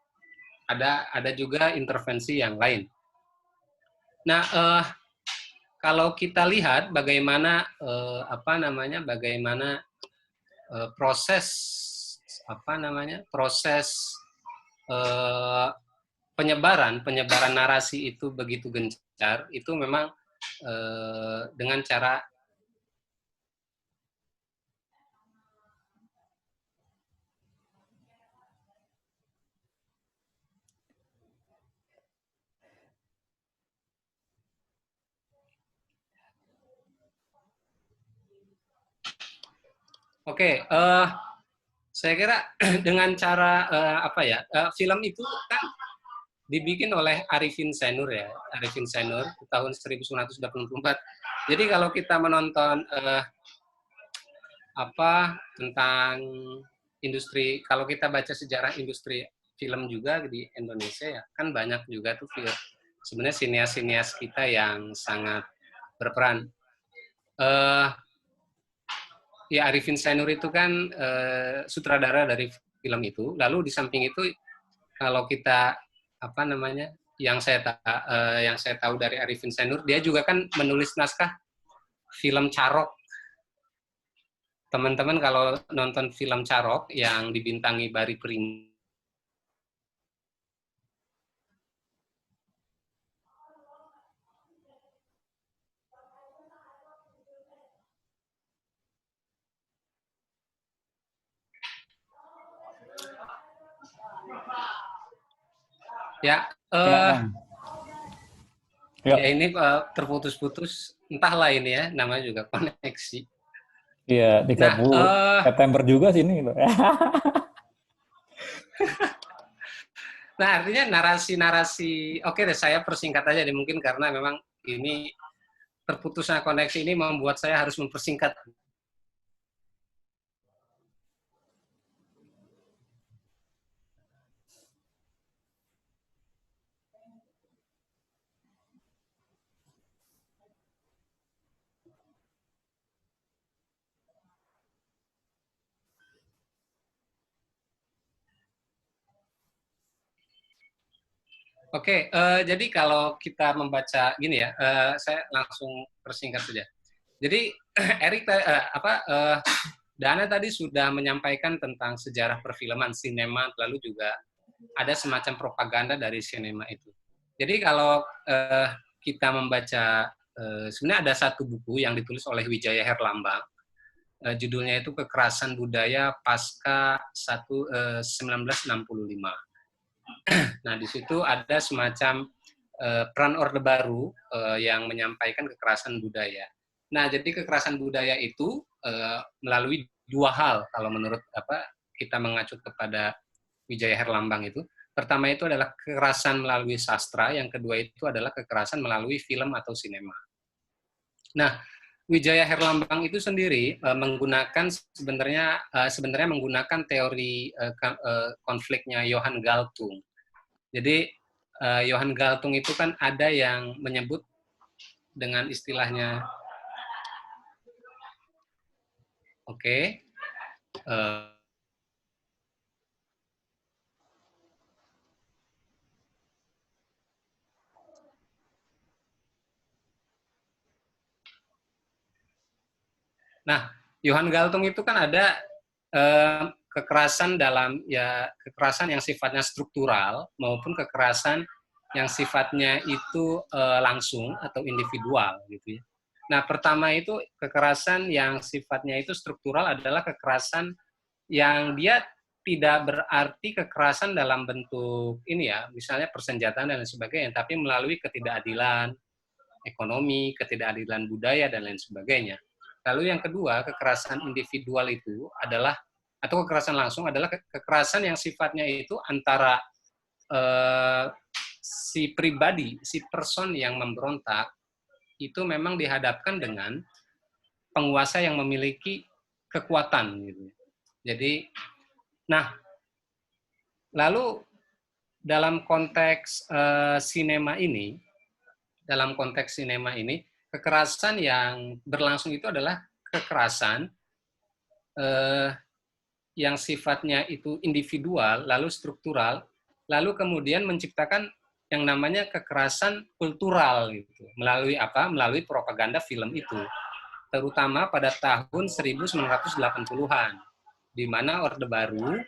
Ada juga intervensi yang lain. Nah, kalau kita lihat bagaimana proses penyebaran narasi itu begitu gencar, itu memang dengan cara Oke, saya kira dengan cara film itu kan dibikin oleh Arifin Senur ya, Arifin Senur tahun 1984. Jadi kalau kita menonton tentang industri, kalau kita baca sejarah industri film juga di Indonesia ya, kan banyak juga tuh sebenarnya sinias-sinias kita yang sangat berperan. Ya Arifin Senur itu kan sutradara dari film itu. Lalu di samping itu kalau kita yang saya tahu dari Arifin Senur, dia juga kan menulis naskah film Carok. Teman-teman kalau nonton film Carok yang dibintangi Bari Pring. Ya, ya ini terputus-putus, entahlah ini ya, namanya juga koneksi. Iya, 30 September juga sih ini. Nah, artinya narasi-narasi, oke deh, saya persingkat aja deh, mungkin karena memang ini terputusnya koneksi ini membuat saya harus mempersingkat. Oke, jadi kalau kita membaca gini ya, saya langsung persingkat saja. Jadi Erik, Dana tadi sudah menyampaikan tentang sejarah perfilman, sinema, lalu juga ada semacam propaganda dari sinema itu. Jadi kalau kita membaca, sebenarnya ada satu buku yang ditulis oleh Wijaya Herlambang, judulnya itu Kekerasan Budaya Pasca 1965. Nah, di situ ada semacam peran Orde Baru yang menyampaikan kekerasan budaya. Nah, jadi kekerasan budaya itu melalui dua hal kalau menurut kita mengacu kepada Wijaya Herlambang itu. Pertama itu adalah kekerasan melalui sastra, yang kedua itu adalah kekerasan melalui film atau sinema. Nah, Wijaya Herlambang itu sendiri menggunakan sebenarnya menggunakan teori konfliknya Johann Galtung. Jadi Johann Galtung itu kan ada yang menyebut dengan istilahnya Nah, Johann Galtung itu kan ada kekerasan kekerasan yang sifatnya struktural maupun kekerasan yang sifatnya itu langsung atau individual gitu ya. Nah, pertama itu kekerasan yang sifatnya itu struktural adalah kekerasan yang dia tidak berarti kekerasan dalam bentuk ini ya, misalnya persenjataan dan lain sebagainya, tapi melalui ketidakadilan ekonomi, ketidakadilan budaya dan lain sebagainya. Lalu yang kedua, kekerasan individual itu adalah, atau kekerasan langsung adalah kekerasan yang sifatnya itu antara si pribadi, si person yang memberontak, itu memang dihadapkan dengan penguasa yang memiliki kekuatan. Gitu. Jadi, nah, Lalu dalam konteks sinema ini, kekerasan yang berlangsung itu adalah kekerasan yang sifatnya itu individual, lalu struktural, lalu kemudian menciptakan yang namanya kekerasan kultural gitu. Melalui apa? Melalui propaganda film itu. Terutama pada tahun 1980-an, di mana Orde Baru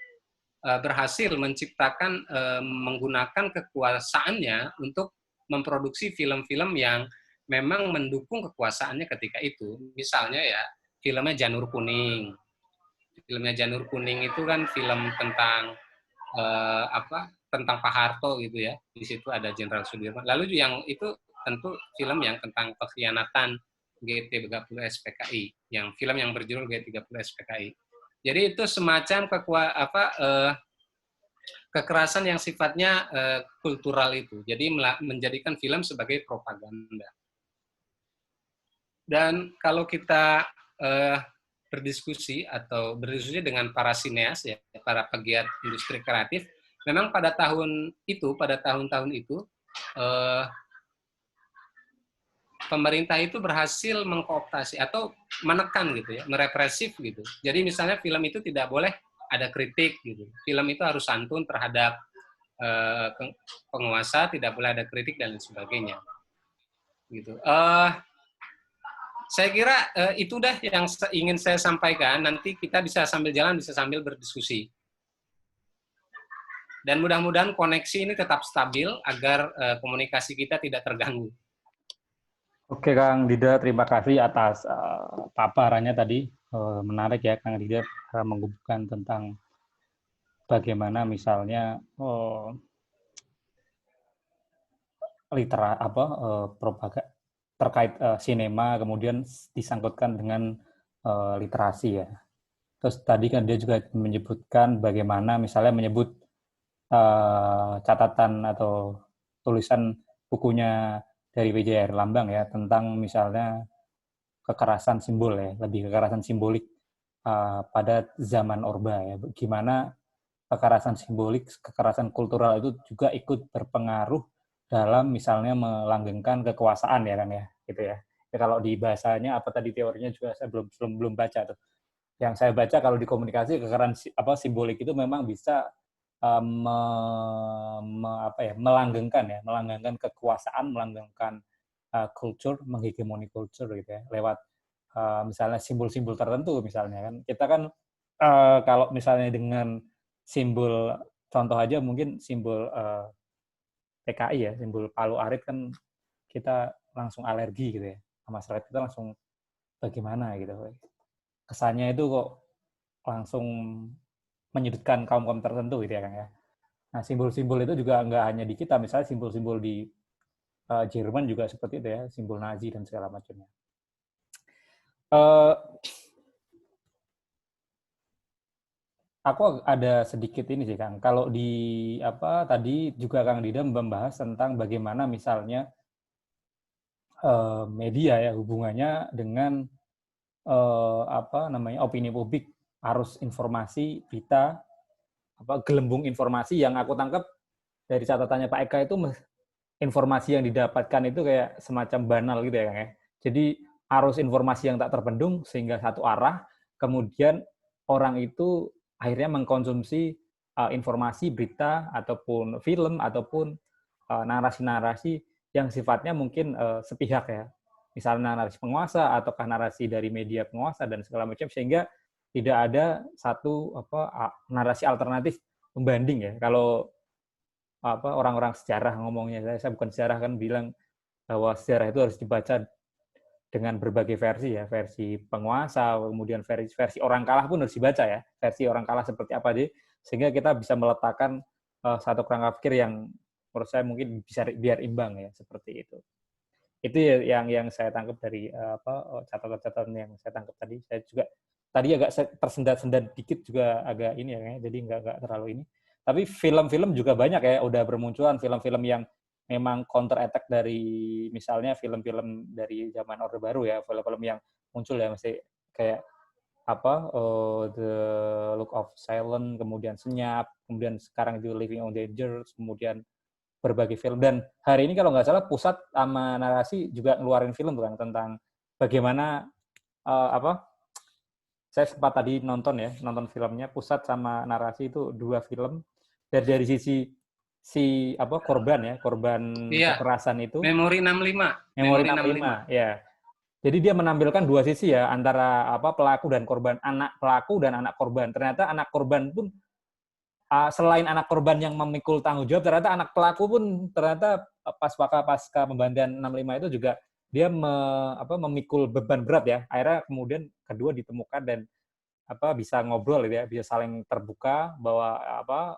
berhasil menciptakan menggunakan kekuasaannya untuk memproduksi film-film yang memang mendukung kekuasaannya ketika itu. Misalnya ya, filmnya Janur Kuning. Filmnya Janur Kuning itu kan film tentang tentang Pak Harto gitu ya. Di situ ada Jenderal Sudirman. Lalu yang itu tentu film yang tentang pengkhianatan G30 SPKI, yang film yang berjudul G30 SPKI. Jadi itu semacam kekerasan yang sifatnya kultural itu. Jadi menjadikan film sebagai propaganda. Dan kalau kita berdiskusi dengan para sineas ya, para pegiat industri kreatif, memang pada tahun-tahun itu pemerintah itu berhasil mengkooptasi atau menekan gitu ya, merepresif gitu. Jadi misalnya film itu tidak boleh ada kritik gitu. Film itu harus santun terhadap penguasa, tidak boleh ada kritik dan lain sebagainya. Gitu. Saya kira itu dah yang ingin saya sampaikan. Nanti kita bisa sambil jalan, bisa sambil berdiskusi. Dan mudah-mudahan koneksi ini tetap stabil agar komunikasi kita tidak terganggu. Oke, Kang Dida, terima kasih atas paparannya tadi. Menarik ya, Kang Dida menghubungkan tentang bagaimana misalnya propaganda terkait sinema, kemudian disangkutkan dengan literasi ya. Terus tadi kan dia juga menyebutkan bagaimana misalnya menyebut catatan atau tulisan bukunya dari W.J. Lambang ya tentang misalnya kekerasan simbol ya, lebih kekerasan simbolik pada zaman Orba ya. Gimana kekerasan simbolik, kekerasan kultural itu juga ikut berpengaruh dalam misalnya melanggengkan kekuasaan ya kan ya, gitu ya. Ya kalau di bahasanya apa tadi teorinya juga saya belum baca tuh. Yang saya baca kalau di komunikasi kekerasan simbolik itu memang bisa melanggengkan kekuasaan, melanggengkan culture, menghegemoni culture gitu ya, lewat misalnya simbol-simbol tertentu misalnya kan. Kita kan kalau misalnya dengan simbol, contoh aja mungkin simbol PKI ya, simbol Palu Arit kan kita langsung alergi gitu ya. Masyarakat kita langsung bagaimana gitu. Kesannya itu kok langsung menyudutkan kaum-kaum tertentu gitu ya Kang ya. Nah, simbol-simbol itu juga nggak hanya di kita, misalnya simbol-simbol di Jerman juga seperti itu ya, simbol Nazi dan segala macamnya. Aku ada sedikit ini sih Kang. Kalau di tadi juga Kang Dida membahas tentang bagaimana misalnya media ya hubungannya dengan opini publik, arus informasi, berita, gelembung informasi yang aku tangkap dari catatannya Pak Eka itu informasi yang didapatkan itu kayak semacam banal gitu ya Kang ya. Jadi arus informasi yang tak terbendung sehingga satu arah, kemudian orang itu akhirnya mengkonsumsi informasi, berita, ataupun film, ataupun narasi-narasi yang sifatnya mungkin sepihak ya. Misalnya narasi penguasa, ataukah narasi dari media penguasa, dan segala macam, sehingga tidak ada satu narasi alternatif pembanding ya. Kalau orang-orang sejarah ngomongnya, saya bukan sejarah kan bilang bahwa sejarah itu harus dibaca dengan berbagai versi ya, versi penguasa, kemudian versi orang kalah pun harus dibaca ya, versi orang kalah seperti apa sih, sehingga kita bisa meletakkan satu kerangka pikir yang menurut saya mungkin bisa biar imbang ya, seperti itu. Itu yang saya tangkap dari catatan-catatan yang saya tangkap tadi. Saya juga tadi agak tersendat-sendat dikit juga agak ini ya, jadi nggak terlalu ini. Tapi film-film juga banyak ya, udah bermunculan film-film yang memang counter attack dari misalnya film-film dari zaman Orde Baru ya, film-film yang muncul ya, masih kayak The Look of Silence, kemudian Senyap, kemudian sekarang juga Living on the Edge, kemudian berbagai film. Dan hari ini kalau nggak salah Pusat sama Narasi juga ngeluarin film tuh, Kang, tentang bagaimana saya sempat tadi nonton filmnya Pusat sama Narasi, itu 2 film. Dan dari sisi korban kekerasan itu, Memori 65. Memori 65 ya. Jadi dia menampilkan 2 sisi ya, antara pelaku dan korban, anak pelaku dan anak korban. Ternyata anak korban pun selain anak korban yang memikul tanggung jawab, ternyata anak pelaku pun ternyata pasca pembantaian 65 itu juga dia memikul beban berat ya. Akhirnya kemudian kedua ditemukan dan bisa ngobrol ya, bisa saling terbuka bahwa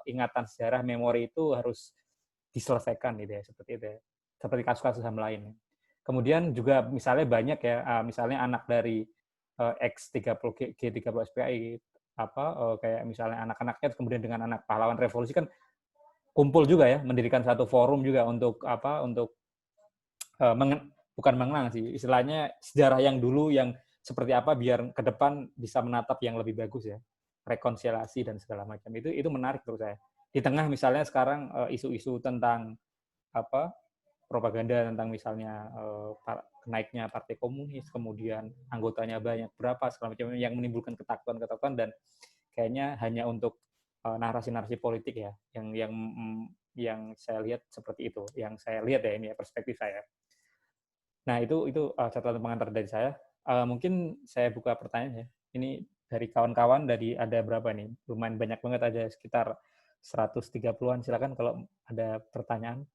ingatan sejarah, memori itu harus diselesaikan gitu ya, seperti itu ya. Seperti kasus-kasus HAM lain. Kemudian juga misalnya banyak ya, misalnya anak dari X30G30 SPI, kayak misalnya anak-anaknya kemudian dengan anak pahlawan revolusi kan kumpul juga ya, mendirikan satu forum juga untuk bukan mengenang sih, istilahnya sejarah yang dulu yang seperti apa biar ke depan bisa menatap yang lebih bagus ya, rekonsiliasi dan segala macam. Itu menarik menurut saya. Di tengah misalnya sekarang isu-isu tentang propaganda tentang misalnya naiknya Partai Komunis, kemudian anggotanya banyak berapa, segala macam yang menimbulkan ketakutan dan kayaknya hanya untuk narasi-narasi politik ya, yang saya lihat seperti itu, yang saya lihat ya, ini ya perspektif saya. Nah itu catatan pengantar dari saya. Mungkin saya buka pertanyaan ya. Ini dari kawan-kawan, ada berapa nih? Lumayan banyak banget, ada sekitar 130-an. Silakan kalau ada pertanyaan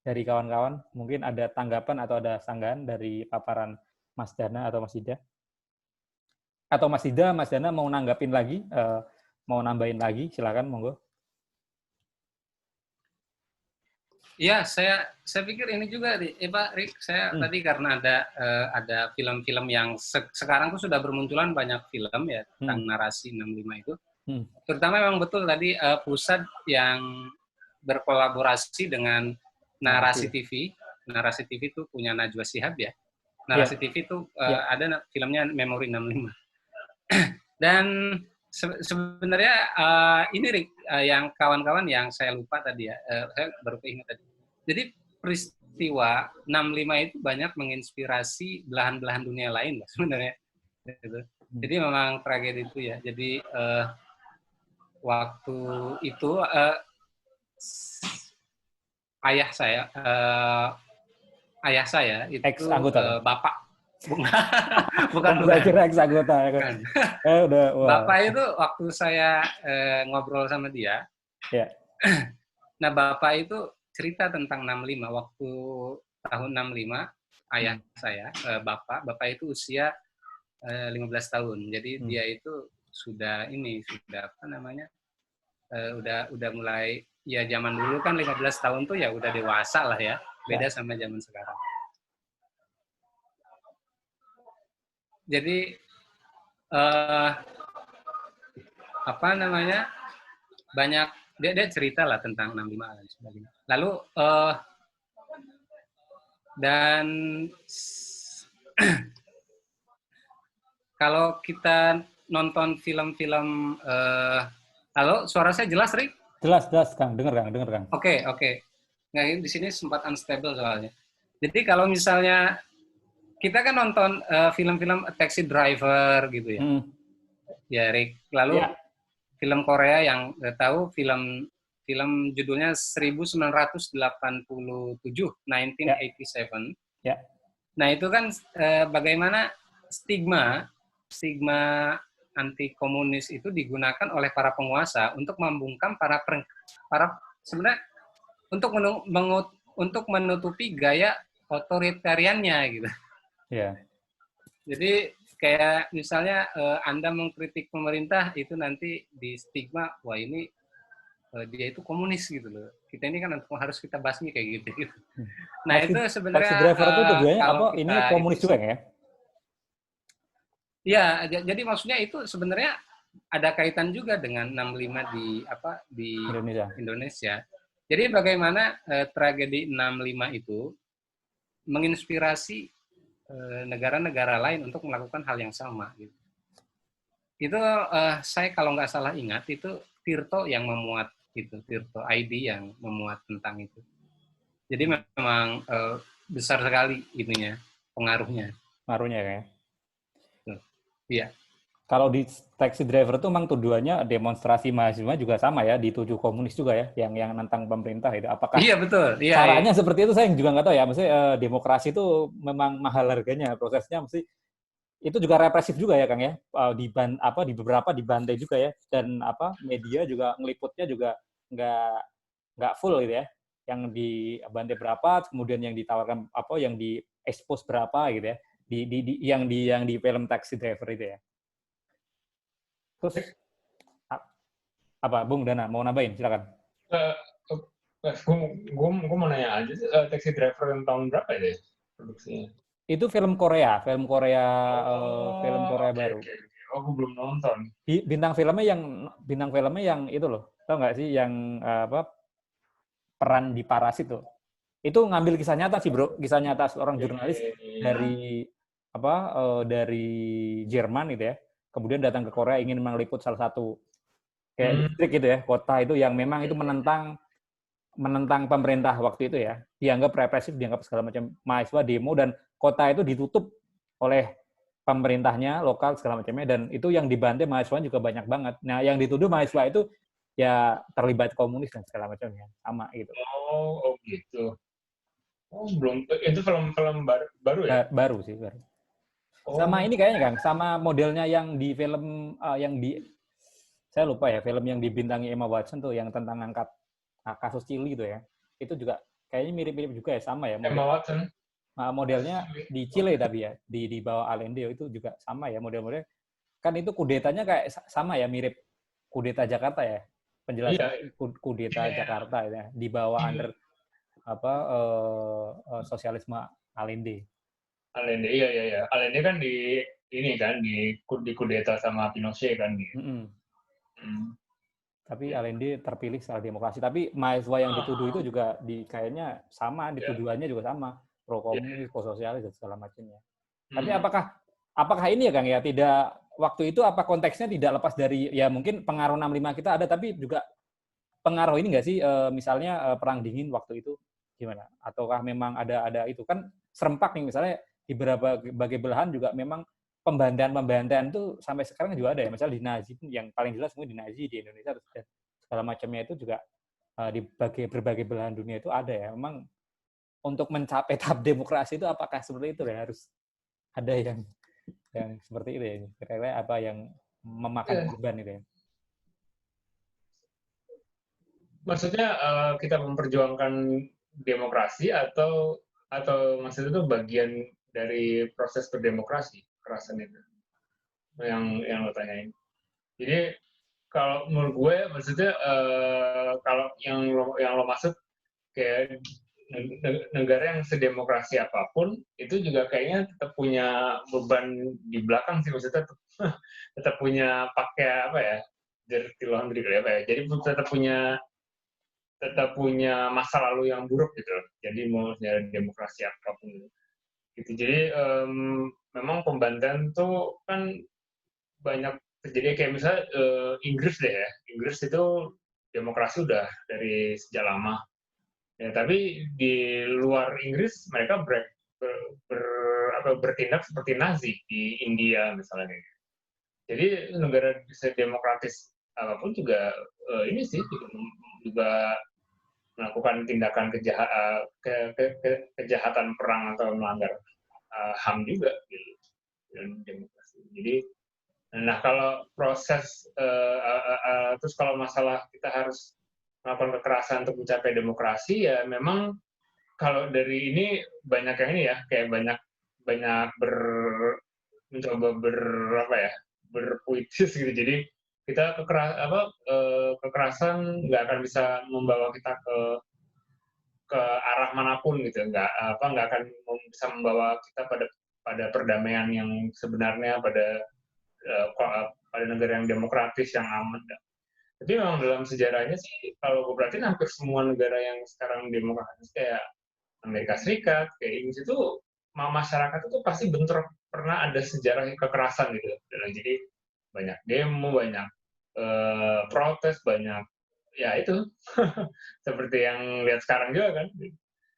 dari kawan-kawan, mungkin ada tanggapan atau ada sanggahan dari paparan Mas Dana atau Mas Ida. Atau Mas Ida, Mas Dana mau nanggapin lagi, mau nambahin lagi, silakan, monggo. Ya, saya pikir ini juga, Pak Rick, saya tadi karena ada film-film yang sekarang tuh sudah bermunculan banyak film ya tentang narasi 65 itu. Terutama memang betul tadi Pusat yang berkolaborasi dengan Narasi TV. Narasi TV itu punya Najwa Shihab ya. Narasi TV itu ada filmnya Memori 65. Dan sebenarnya ini Rick, yang kawan-kawan yang saya lupa tadi ya, saya baru keinget tadi. Jadi peristiwa 65 itu banyak menginspirasi belahan-belahan dunia lain lah sebenarnya. Gitu. Jadi memang tragedi itu ya. Jadi waktu itu ayah saya itu ex-anggota, bapak bukan kira ex-anggota kan. Bapak itu waktu saya ngobrol sama dia, nah bapak itu cerita tentang 65 waktu tahun 65 ayah saya bapak itu usia 15 tahun, jadi dia itu sudah udah mulai ya, zaman dulu kan 15 tahun tuh ya udah dewasa lah ya, beda sama zaman sekarang. Jadi banyak dia cerita lah tentang 65 dan sebagainya. Lalu dan kalau kita nonton film-film, halo, suara saya jelas, Rick? Jelas, Kang. Dengar, Kang. Oke. Nah, di sini sempat unstable soalnya. Jadi kalau misalnya kita kan nonton film-film Taxi Driver gitu ya. Ya, Rick. Lalu film Korea yang tahu film judulnya 1987, 1987. Nah, itu kan bagaimana stigma anti komunis itu digunakan oleh para penguasa untuk membungkam para sebenarnya untuk menutupi gaya otoritariannya gitu. Jadi kayak misalnya Anda mengkritik pemerintah itu nanti di stigma, wah ini dia itu komunis gitu loh. Kita ini kan harus kita basmi kayak gitu. Nah itu sebenarnya Taxi Driver itu tujuannya apa? Ini komunis juga ya? Ya, jadi maksudnya itu sebenarnya ada kaitan juga dengan 65 di Indonesia. Jadi bagaimana tragedi 65 itu menginspirasi negara-negara lain untuk melakukan hal yang sama gitu. Itu saya kalau nggak salah ingat itu Tirto yang memuat itu, Tirto ID yang memuat tentang itu. Jadi memang besar sekali itunya, pengaruhnya. Pengaruhnya kayak. Iya. Kalau di Taxi Driver itu memang tujuannya demonstrasi mahasiswa juga sama ya, dituju komunis juga ya, yang nentang pemerintah itu. Apakah Iya betul. Iya, caranya iya. seperti itu saya juga nggak tahu ya. Maksudnya demokrasi itu memang mahal harganya, prosesnya mesti itu juga represif juga ya Kang ya. Di beberapa dibantai juga ya, dan media juga ngeliputnya juga nggak nggak full gitu ya. Yang dibantai berapa, kemudian yang ditawarkan yang di expose berapa gitu ya. Yang di film Taxi Driver itu ya. Terus apa Bung Dana mau nambahin silakan. Gue mau nanya aja, Taxi Driver yang tahun berapa ya produksinya? Itu film Korea film Korea baru. Okay. Oh, gue belum nonton. Bintang filmnya yang itu loh, tau nggak sih yang peran di Parasit tuh. Itu ngambil kisah nyata sih bro, kisah nyata seorang jurnalis dari dari Jerman gitu ya, kemudian datang ke Korea ingin meliput salah satu kayak distrik gitu ya, kota itu yang memang itu menentang pemerintah waktu itu ya, dianggap represif, dianggap segala macam, mahasiswa demo dan kota itu ditutup oleh pemerintahnya lokal segala macamnya, dan itu yang dibantai mahasiswa juga banyak banget. Nah yang dituduh mahasiswa itu ya terlibat komunis dan segala macamnya sama gitu. Oh gitu. Oh, belum. Itu film baru ya? Baru sih, baru. Oh. Sama ini kayaknya Kang, sama modelnya yang di film saya lupa ya, film yang dibintangi Emma Watson tuh yang tentang angkat kasus Chili gitu ya. Itu juga kayaknya mirip-mirip juga ya, sama ya. Emma Watson. Modelnya di Chile tapi ya, di bawah Allende itu juga sama ya model-model. Kan itu kudetanya kayak sama ya, mirip kudeta Jakarta ya. Penjelasan kudeta Jakarta ya, di bawah under sosialisme Allende. Iya. Allende kan di kudeta sama Pinochet kan gitu. Tapi Allende terpilih secara demokrasi. Tapi mahasiswa yang dituduh itu juga kayaknya sama, dituduhannya juga sama, pro komunis, pro sosialis dan segala macamnya. Tapi apakah ini ya Kang ya, tidak waktu itu apa konteksnya tidak lepas dari ya mungkin pengaruh 65 kita ada, tapi juga pengaruh ini nggak sih misalnya perang dingin waktu itu gimana? Ataukah memang ada itu kan serempak nih misalnya di berbagai belahan juga memang pembantaian itu sampai sekarang juga ada ya, misalnya di Nazi yang paling jelas mungkin di Nazi di Indonesia dan segala macamnya itu juga di berbagai belahan dunia itu ada ya. Memang untuk mencapai tahap demokrasi itu apakah seperti itu ya, harus ada yang seperti itu ya, kira-kira apa yang memakan beban itu ya? Maksudnya kita memperjuangkan demokrasi atau maksudnya itu bagian dari proses berdemokrasi, kekerasan itu yang lo tanyain. Jadi kalau menurut gue maksudnya kalau yang lo maksud kayak negara yang sedemokrasi apapun itu juga kayaknya tetap punya beban di belakang sih, maksudnya tetap punya pakai apa ya, dirty laundry kali apa ya, jadi tetap punya masa lalu yang buruk gitu loh. Jadi mau demokrasi apapun gitu. Jadi memang pembantaian tuh kan banyak terjadi, kayak misalnya Inggris deh ya. Inggris itu demokrasi udah dari sejak lama. Ya, tapi di luar Inggris mereka bertindak seperti Nazi di India misalnya. Jadi negara demokratis apapun juga ini sih juga melakukan tindakan kejahatan perang atau melanggar HAM juga gitu, demokrasi. Jadi, nah kalau proses terus kalau masalah kita harus melakukan kekerasan untuk mencapai demokrasi, ya memang kalau dari ini banyak yang ini ya, kayak banyak mencoba berpuitis gitu. Jadi kita kekerasan nggak akan bisa membawa kita ke arah manapun gitu, nggak akan bisa membawa kita pada perdamaian yang sebenarnya, pada negara yang demokratis yang aman. Tapi memang dalam sejarahnya sih kalau gue perhatiin hampir semua negara yang sekarang demokratis kayak Amerika Serikat, kayak Inggris itu masyarakat itu pasti bentrok, pernah ada sejarah kekerasan gitu. Jadi banyak demo, banyak protes, banyak ya itu seperti yang lihat sekarang juga kan,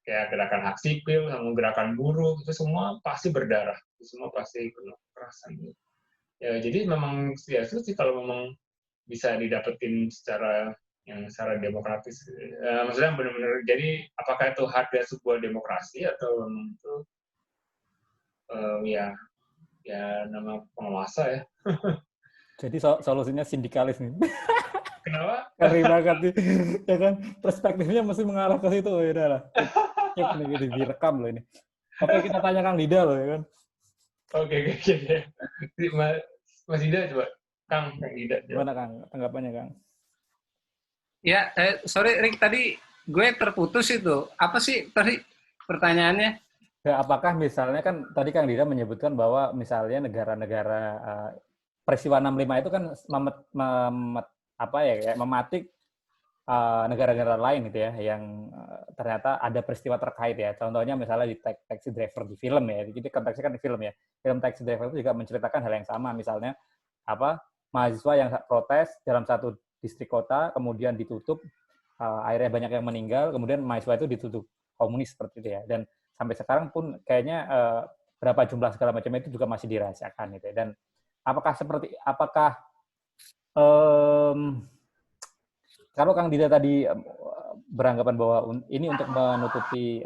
kayak gerakan hak sipil sama gerakan buruh itu semua pasti berdarah, itu semua pasti penuh kekerasan. Ya, jadi memang ya sulit sih kalau memang bisa didapetin secara demokratis. Maksudnya benar-benar jadi apakah itu harga sebuah demokrasi atau memang itu ya nama penguasa ya. Jadi solusinya sindikalis nih. Kenapa? Keren banget nih. Ya kan, perspektifnya mesti mengarah ke situ. Ya udah lah. Cek nih, gitu, direkam loh ini. Oke, kita tanya Kang Dida loh ya kan. Oke. Mas Dida coba. Kang Dida. Gimana Kang, tanggapannya Kang? Ya, sorry Rick, tadi gue terputus itu. Apa sih tadi pertanyaannya? Ya, apakah misalnya kan tadi Kang Dida menyebutkan bahwa misalnya negara-negara peristiwa 65 itu kan mematik negara-negara lain gitu ya, yang ternyata ada peristiwa terkait ya. Contohnya misalnya di Taxi Driver di film ya, jadi konteksnya kan di film ya. Film Taxi Driver itu juga menceritakan hal yang sama, misalnya mahasiswa yang protes dalam satu distrik kota, kemudian ditutup, akhirnya banyak yang meninggal, kemudian mahasiswa itu ditutup komunis seperti itu ya. Dan sampai sekarang pun kayaknya berapa jumlah segala macam itu juga masih dirahasiakan gitu ya. Dan apakah kalau Kang Dida tadi beranggapan bahwa ini untuk menutupi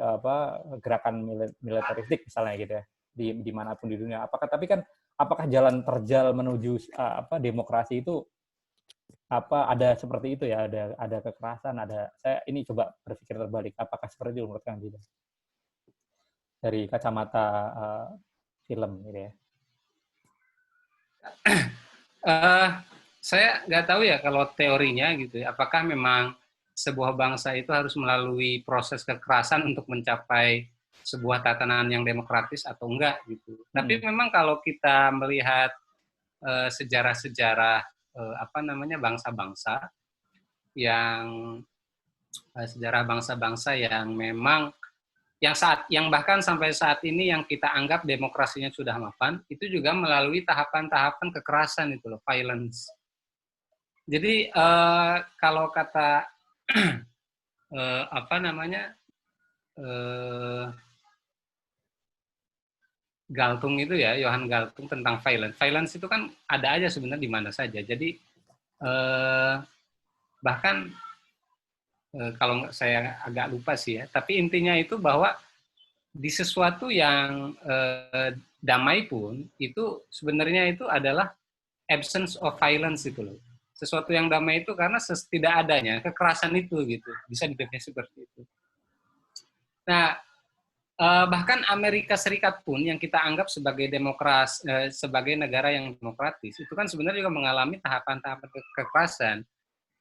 gerakan militeristik misalnya gitu ya, di manapun di dunia. Apakah jalan terjal menuju demokrasi itu ada seperti itu ya, ada kekerasan, saya ini coba berpikir terbalik, apakah seperti itu menurut Kang Dida dari kacamata film gitu ya? Saya nggak tahu ya kalau teorinya gitu ya, apakah memang sebuah bangsa itu harus melalui proses kekerasan untuk mencapai sebuah tatanan yang demokratis atau enggak gitu. Tapi memang kalau kita melihat sejarah-sejarah bangsa-bangsa yang memang yang bahkan sampai saat ini yang kita anggap demokrasinya sudah mapan, itu juga melalui tahapan-tahapan kekerasan itu loh, violence. Jadi kalau kata Galtung itu ya, Johann Galtung tentang violence. Violence itu kan ada aja sebenarnya di mana saja. Jadi bahkan kalau saya agak lupa sih ya, tapi intinya itu bahwa di sesuatu yang damai pun itu sebenarnya itu adalah absence of violence itu loh. Sesuatu yang damai itu karena tidak adanya kekerasan itu gitu, bisa didefinisi seperti itu. Nah, bahkan Amerika Serikat pun yang kita anggap sebagai sebagai negara yang demokratis itu kan sebenarnya juga mengalami tahapan-tahapan kekerasan,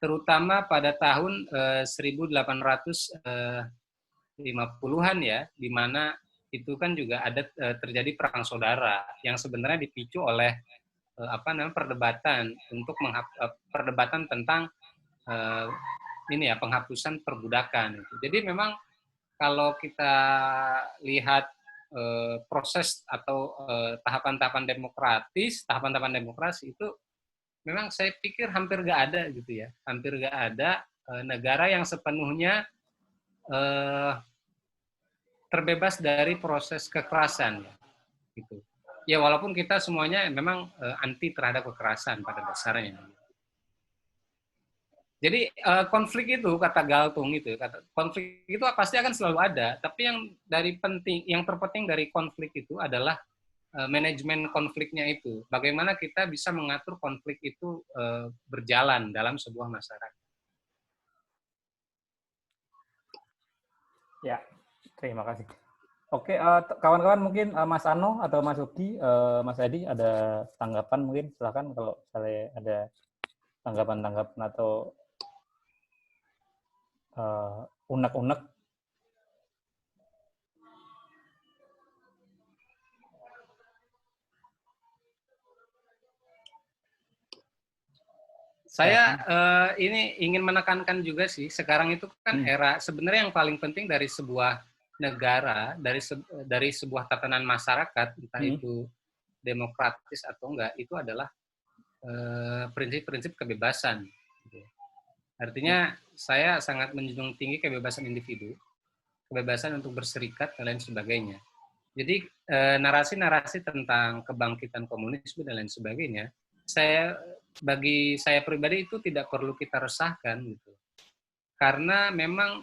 terutama pada tahun 1850-an ya, di mana itu kan juga ada terjadi perang saudara yang sebenarnya dipicu oleh perdebatan tentang penghapusan perbudakan. Jadi memang kalau kita lihat proses atau tahapan-tahapan demokrasi itu memang saya pikir hampir nggak ada gitu ya, hampir nggak ada negara yang sepenuhnya terbebas dari proses kekerasan gitu. Ya walaupun kita semuanya memang anti terhadap kekerasan pada dasarnya. Jadi konflik itu kata Galtung itu, konflik itu pasti akan selalu ada. Tapi yang terpenting dari konflik itu adalah manajemen konfliknya itu. Bagaimana kita bisa mengatur konflik itu berjalan dalam sebuah masyarakat. Ya, terima kasih. Oke, kawan-kawan mungkin Mas Ano atau Mas Uki, Mas Adi ada tanggapan mungkin, silakan kalau misalnya ada tanggapan-tanggapan atau unek-unek. Saya ini ingin menekankan juga sih, sekarang itu kan era sebenarnya yang paling penting dari sebuah negara, dari sebuah tatanan masyarakat, entah itu demokratis atau enggak, itu adalah prinsip-prinsip kebebasan. Gitu. Artinya saya sangat menjunjung tinggi kebebasan individu, kebebasan untuk berserikat dan lain sebagainya. Jadi narasi-narasi tentang kebangkitan komunisme dan lain sebagainya, bagi saya pribadi itu tidak perlu kita resahkan gitu. Karena memang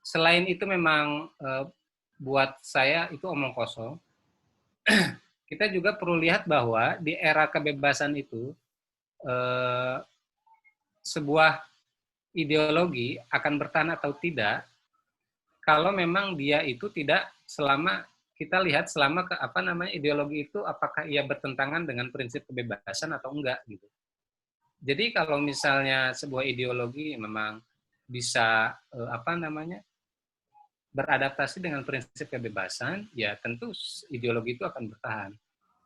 selain itu memang buat saya itu omong kosong. Kita juga perlu lihat bahwa di era kebebasan itu sebuah ideologi akan bertahan atau tidak kalau memang dia itu tidak selama kita lihat selama ideologi itu apakah ia bertentangan dengan prinsip kebebasan atau enggak gitu. Jadi kalau misalnya sebuah ideologi memang bisa beradaptasi dengan prinsip kebebasan, ya tentu ideologi itu akan bertahan.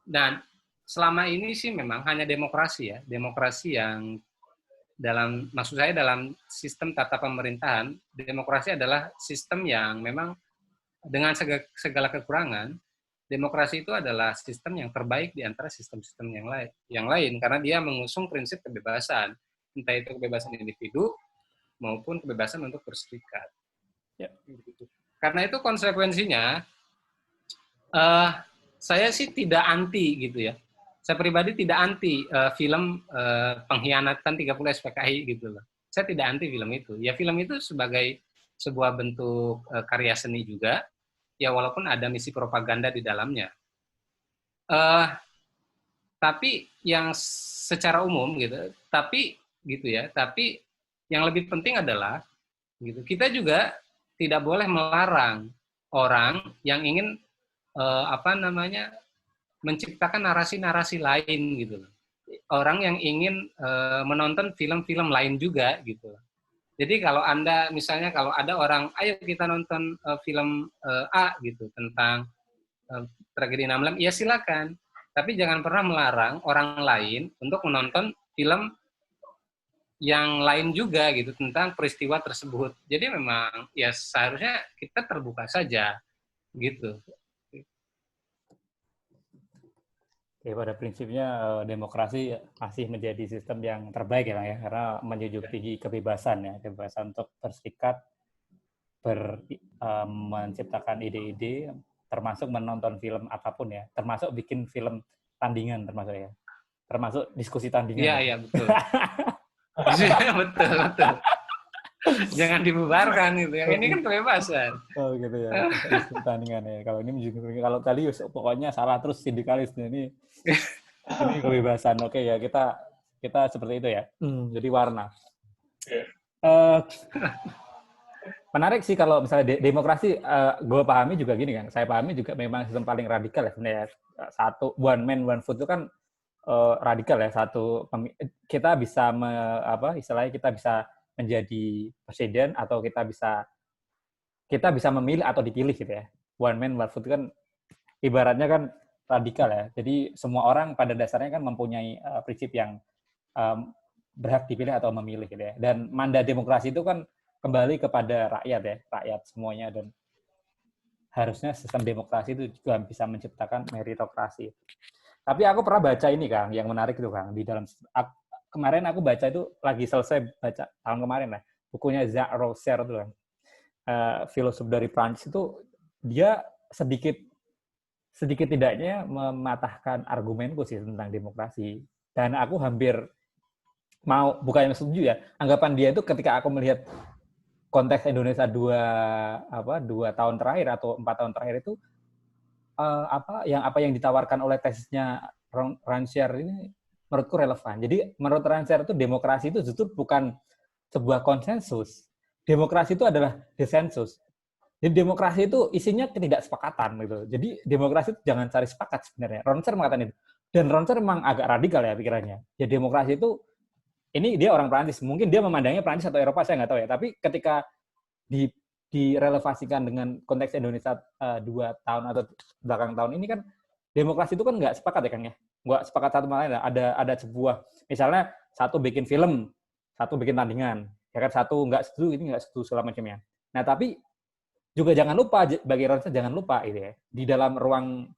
Dan selama ini sih memang hanya demokrasi ya, demokrasi yang maksud saya dalam sistem tata pemerintahan, demokrasi adalah sistem yang memang dengan segala kekurangan, demokrasi itu adalah sistem yang terbaik di antara sistem-sistem yang lain karena dia mengusung prinsip kebebasan, entah itu kebebasan individu maupun kebebasan untuk berserikat. Ya. Karena itu konsekuensinya, saya sih tidak anti gitu ya. Saya pribadi tidak anti film pengkhianatan 30 SPKI gitu loh. Saya tidak anti film itu. Ya film itu sebagai sebuah bentuk karya seni juga, ya walaupun ada misi propaganda di dalamnya. Tapi yang secara umum gitu, tapi yang lebih penting adalah gitu, kita juga tidak boleh melarang orang yang ingin menciptakan narasi-narasi lain gitu. Orang yang ingin menonton film-film lain juga gitu. Jadi kalau kalau ada orang, ayo kita nonton film A gitu tentang tragedi 66, ya silakan. Tapi jangan pernah melarang orang lain untuk menonton film yang lain juga gitu tentang peristiwa tersebut. Jadi memang ya seharusnya kita terbuka saja gitu. Oke, pada prinsipnya demokrasi masih menjadi sistem yang terbaik ya, Bang, ya, karena menjunjung tinggi kebebasan ya, kebebasan untuk berserikat, menciptakan ide-ide, termasuk menonton film apapun ya, termasuk bikin film tandingan termasuk diskusi tandingan. Iya, iya betul. betul. Jangan dibubarkan gitu. Yang ini kan kebebasan. Oh gitu ya. Pertandingan ya. Kalau ini kalau tadi pokoknya salah terus sindikalis ini kebebasan. Oke ya, kita seperti itu ya. Jadi warna. Menarik sih kalau misalnya demokrasi, gue pahami juga gini kan. Saya pahami juga memang sistem paling radikal ya sebenarnya. Satu one man one vote itu kan radikal ya. Kita bisa istilahnya kita bisa menjadi presiden atau kita bisa memilih atau dipilih gitu ya. One man one vote kan ibaratnya kan radikal ya. Jadi semua orang pada dasarnya kan mempunyai prinsip yang berhak dipilih atau memilih gitu ya. Dan mandat demokrasi itu kan kembali kepada rakyat ya, rakyat semuanya, dan harusnya sistem demokrasi itu juga bisa menciptakan meritokrasi. Tapi aku pernah baca ini Kang, yang menarik itu Kang, di dalam kemarin aku baca itu lagi selesai baca tahun kemarin lah, bukunya Jacques Rancière itu kan, filosof dari Prancis itu, dia sedikit tidaknya mematahkan argumenku sih tentang demokrasi, dan aku hampir bukannya setuju ya, anggapan dia itu ketika aku melihat konteks Indonesia 2 tahun terakhir atau 4 tahun terakhir itu apa yang ditawarkan oleh tesisnya Rancière ini menurutku relevan. Jadi menurut Rancière itu demokrasi itu justru bukan sebuah konsensus. Demokrasi itu adalah desensus. Jadi demokrasi itu isinya ketidaksepakatan gitu. Jadi demokrasi itu jangan cari sepakat sebenarnya. Rancière mengatakan itu. Dan Rancière memang agak radikal ya pikirannya. Ya demokrasi itu, ini dia orang Prancis. Mungkin dia memandangnya Prancis atau Eropa, saya nggak tahu ya. Tapi ketika direlevasikan dengan konteks Indonesia 2 tahun atau belakang tahun ini kan, demokrasi itu kan nggak sepakat ya Kang ya. Nggak sepakat satu sama lain. Ada sebuah, misalnya satu bikin film, satu bikin tandingan. Ya kan, satu nggak setuju, ini nggak setuju segala macamnya. Nah tapi juga jangan lupa, bagi Rancière jangan lupa gitu ya, di dalam ruang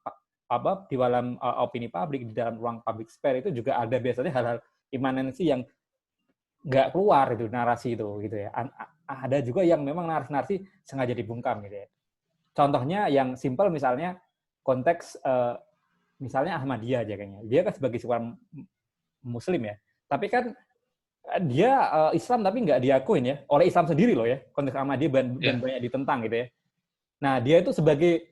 apa di dalam opini publik, di dalam ruang public sphere itu juga ada biasanya hal-hal imanensi yang nggak keluar itu narasi itu gitu ya. Ada juga yang memang narasi-narasi sengaja dibungkam gitu ya. Contohnya yang simpel misalnya konteks misalnya Ahmadiyah aja kayaknya. Dia kan sebagai seorang Muslim ya, tapi kan dia Islam tapi nggak diakuin ya oleh Islam sendiri loh ya, konteks Ahmadiyah dan banyak ditentang gitu ya. Nah dia itu sebagai,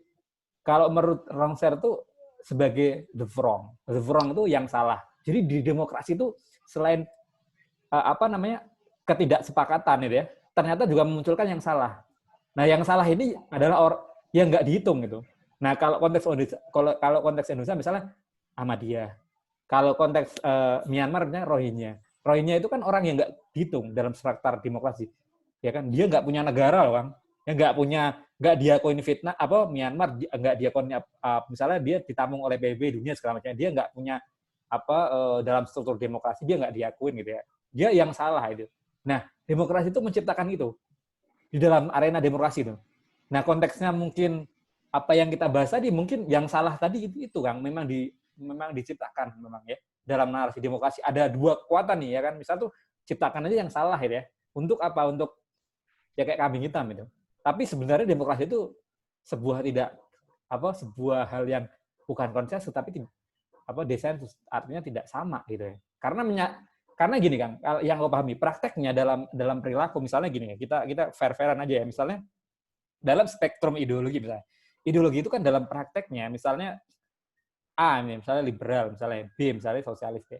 kalau menurut Rongser itu sebagai the wrong itu yang salah. Jadi di demokrasi itu selain apa namanya ketidaksepakatan itu ya, ternyata juga memunculkan yang salah. Nah yang salah ini adalah yang nggak dihitung gitu. Nah kalau konteks Indonesia misalnya Ahmadiyah, kalau konteks Myanmar misalnya Rohingya itu kan orang yang nggak dihitung dalam struktur demokrasi, ya kan? Dia nggak punya negara loh, Bang. Ya nggak diakuin fitnah apa Myanmar nggak diakuin misalnya dia ditampung oleh PBB dunia segala macam, dia nggak punya apa dalam struktur demokrasi dia nggak diakuin gitu ya. Dia yang salah itu. Nah demokrasi itu menciptakan itu di dalam arena demokrasi itu. Nah konteksnya mungkin apa yang kita bahas tadi mungkin yang salah tadi itu Kang memang diciptakan memang ya dalam narasi demokrasi ada dua kekuatan nih ya kan, misal tuh ciptakan aja yang salah ya untuk apa, untuk ya kayak kambing hitam itu. Tapi sebenarnya demokrasi itu sebuah hal yang bukan konsensus tapi desensus, artinya tidak sama gitu ya. Karena gini Kang, yang lo pahami prakteknya dalam perilaku misalnya gini ya, kita fair-fairan aja ya, misalnya dalam spektrum ideologi misalnya. Ideologi itu kan dalam prakteknya misalnya A misalnya liberal, misalnya B misalnya sosialis ya.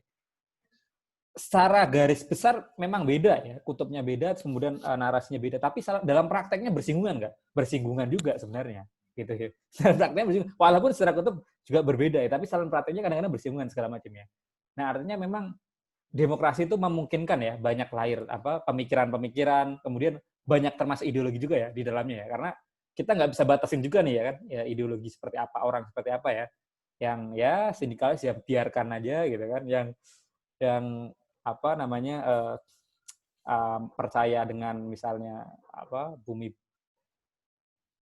Secara garis besar memang beda ya, kutubnya beda, kemudian narasinya beda, tapi dalam prakteknya bersinggungan nggak? Bersinggungan juga sebenarnya, gitu ya. Dalam prakteknya bersinggungan, walaupun secara kutub juga berbeda ya, tapi dalam prakteknya kadang-kadang bersinggungan segala macamnya. Nah artinya memang demokrasi itu memungkinkan ya banyak lahir pemikiran-pemikiran, kemudian banyak termasuk ideologi juga ya di dalamnya ya, karena kita nggak bisa batasin juga nih ya kan, ya ideologi seperti apa, orang seperti apa ya, yang ya sindikalis ya biarkan aja gitu kan, yang apa namanya percaya dengan misalnya bumi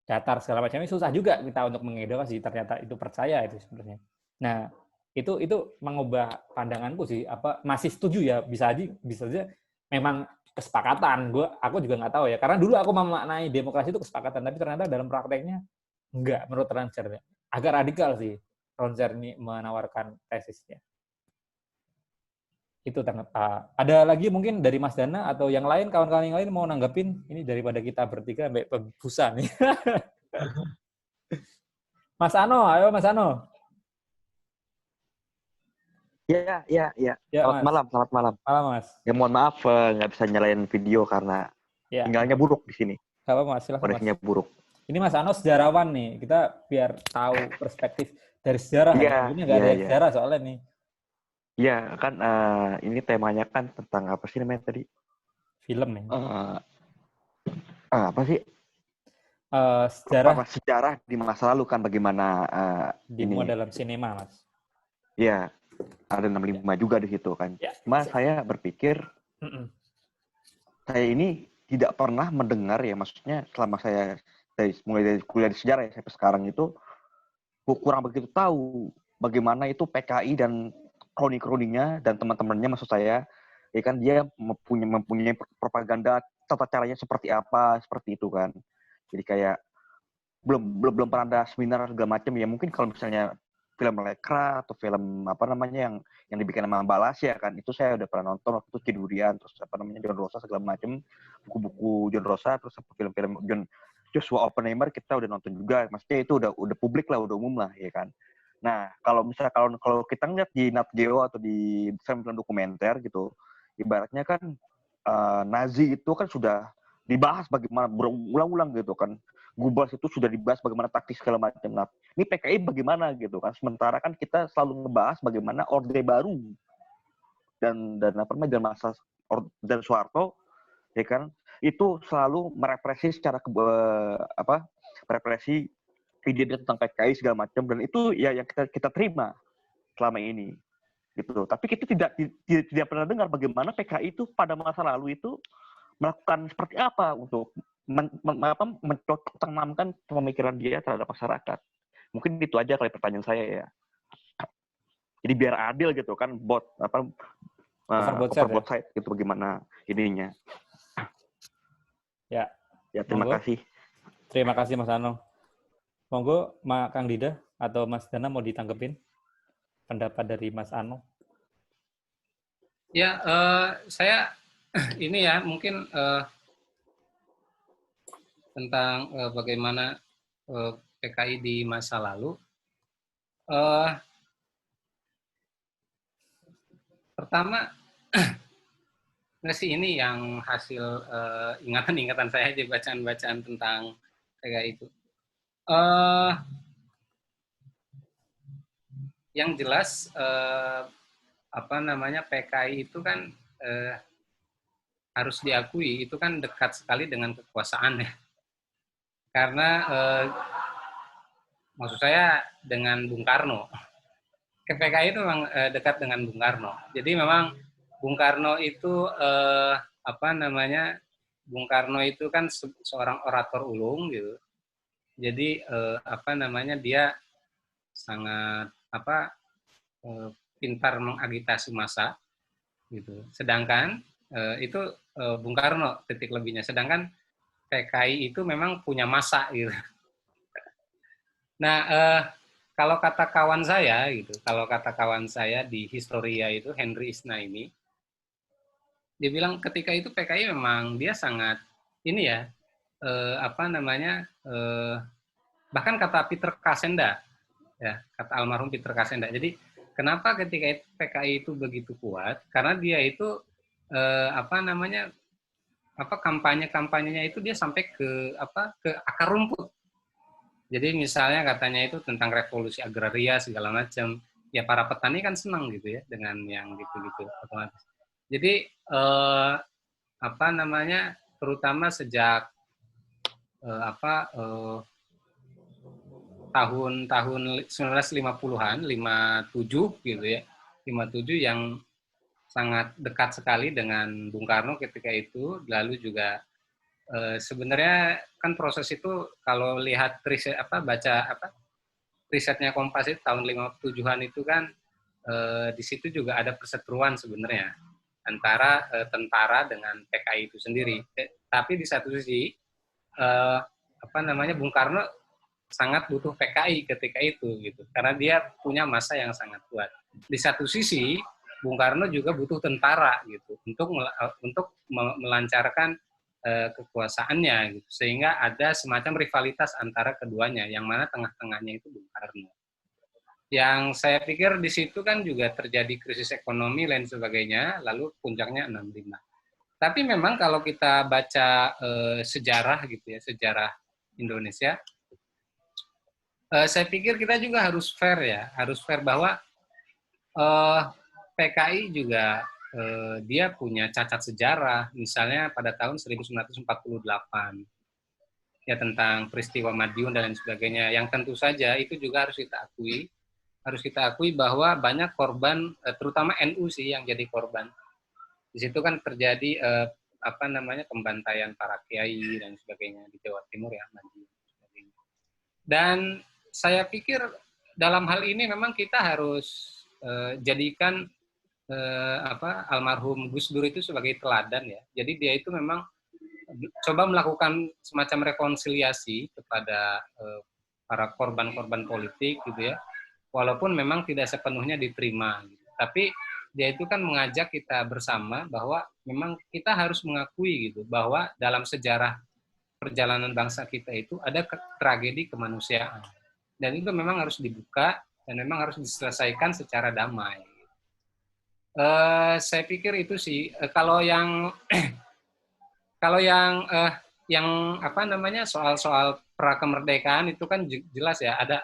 datar segala macamnya, susah juga kita untuk mengedukasi ternyata itu percaya itu sebenarnya. Nah itu mengubah pandanganku sih, masih setuju ya, bisa aja memang kesepakatan, aku juga nggak tahu ya, karena dulu aku memaknai demokrasi itu kesepakatan, tapi ternyata dalam prakteknya enggak, menurut Ronsard agak radikal sih Ronsard ini menawarkan tesisnya. Itu ada lagi mungkin dari Mas Dana atau yang lain, kawan-kawan yang lain mau nanggepin ini daripada kita bertiga sampai busa nih. Mas Ano, ayo Mas Ano. Ya. Selamat malam. Malam Mas. Ya mohon maaf nggak bisa nyalain video karena sinyalnya buruk di sini. Apa Mas, silakan Mas. Koneksinya buruk. Ini Mas Ano sejarawan nih, kita biar tahu perspektif dari sejarah. Ini nggak ada sejarah soalnya nih. Iya, kan ini temanya kan tentang apa sih namanya tadi? Film nih. Apa sih? Sejarah di masa lalu kan, bagaimana ini dalam sinema, Mas. Iya, ada 65 juga di situ kan. Ya. Cuma saya berpikir, saya ini tidak pernah mendengar ya, maksudnya selama saya mulai dari kuliah di sejarah ya, sampai sekarang itu kurang begitu tahu bagaimana itu PKI dan kroni-kroninya dan teman-temannya, maksud saya, ya kan dia mempunyai propaganda, tata caranya seperti apa, seperti itu kan. Jadi kayak belum pernah ada seminar segala macam ya. Mungkin kalau misalnya film Lekra atau film yang dibikin sama Balas ya kan, itu saya udah pernah nonton waktu itu Cidurian, terus John Rosa segala macam, buku-buku John Rosa, terus film-film Joshua Oppenheimer kita udah nonton juga. Maksudnya itu udah publik lah, udah umum lah ya kan. Nah, kalau kita ngeliat di Nat Geo atau di film-film dokumenter gitu, ibaratnya kan Nazi itu kan sudah dibahas bagaimana berulang-ulang gitu kan. Goebbels itu sudah dibahas bagaimana taktis segala macam. Nah, ini PKI bagaimana gitu kan. Sementara kan kita selalu ngebahas bagaimana Orde Baru dan masa dan Soeharto ya kan, itu selalu merepresi secara represi ide tentang PKI segala macam, dan itu ya yang kita terima selama ini gitu. Tapi kita tidak pernah dengar bagaimana PKI itu pada masa lalu itu melakukan seperti apa untuk mencocok tanamkan pemikiran dia terhadap masyarakat. Mungkin itu aja kali pertanyaan saya ya. Jadi biar adil gitu kan, Over both side gitu bagaimana ininya. Ya. Ya, terima kasih. Terima kasih Mas Ano. Monggo Kang Dida atau Mas Dana mau ditanggepin pendapat dari Mas Ano. Ya, saya ini ya mungkin tentang bagaimana PKI di masa lalu. Pertama, sih ini yang hasil ingatan-ingatan saya di bacaan-bacaan tentang PKI itu. Yang jelas PKI itu kan harus diakui itu kan dekat sekali dengan kekuasaan ya. Karena maksud saya dengan Bung Karno. PKI itu memang dekat dengan Bung Karno. Jadi memang Bung Karno itu Bung Karno itu kan seorang orator ulung gitu. Jadi dia sangat pintar mengagitasi massa gitu. Sedangkan itu Bung Karno titik lebihnya. Sedangkan PKI itu memang punya massa gitu. Nah, kalau kata kawan saya di Historia itu Henry Isna ini, dia bilang ketika itu PKI memang dia sangat ini ya bahkan kata Peter Kasenda ya, kata almarhum Peter Kasenda. Jadi kenapa ketika itu PKI itu begitu kuat? Karena dia itu kampanyenya itu dia sampai ke akar rumput. Jadi misalnya katanya itu tentang revolusi agraria segala macam, ya para petani kan senang gitu ya dengan yang gitu-gitu otomatis. Jadi terutama sejak tahun 1950-an, 57 gitu ya, 57 yang sangat dekat sekali dengan Bung Karno ketika itu, lalu juga sebenarnya kan proses itu kalau lihat riset risetnya Kompas itu tahun 57-an itu kan di situ juga ada perseteruan sebenarnya antara tentara dengan PKI itu sendiri. Tapi di satu sisi Bung Karno sangat butuh PKI ketika itu gitu karena dia punya massa yang sangat kuat. Di satu sisi Bung Karno juga butuh tentara gitu untuk melancarkan kekuasaannya gitu, sehingga ada semacam rivalitas antara keduanya yang mana tengah-tengahnya itu Bung Karno. Yang saya pikir di situ kan juga terjadi krisis ekonomi lain sebagainya, lalu puncaknya 65. Tapi memang kalau kita baca sejarah gitu ya, sejarah Indonesia, saya pikir kita juga harus fair bahwa PKI juga dia punya cacat sejarah, misalnya pada tahun 1948 ya tentang peristiwa Madiun dan lain sebagainya, yang tentu saja itu juga harus kita akui bahwa banyak korban, terutama NU sih yang jadi korban. Di situ kan terjadi pembantaian para kiai dan sebagainya di Jawa Timur ya, Madiun dan sebagainya. Dan saya pikir dalam hal ini memang kita harus jadikan almarhum Gus Dur itu sebagai teladan ya. Jadi dia itu memang coba melakukan semacam rekonsiliasi kepada para korban-korban politik gitu ya. Walaupun memang tidak sepenuhnya diterima gitu. Tapi dia itu kan mengajak kita bersama bahwa memang kita harus mengakui gitu bahwa dalam sejarah perjalanan bangsa kita itu ada tragedi kemanusiaan. Dan itu memang harus dibuka dan memang harus diselesaikan secara damai. Saya pikir itu sih kalau yang soal prakemerdekaan itu kan jelas ya ada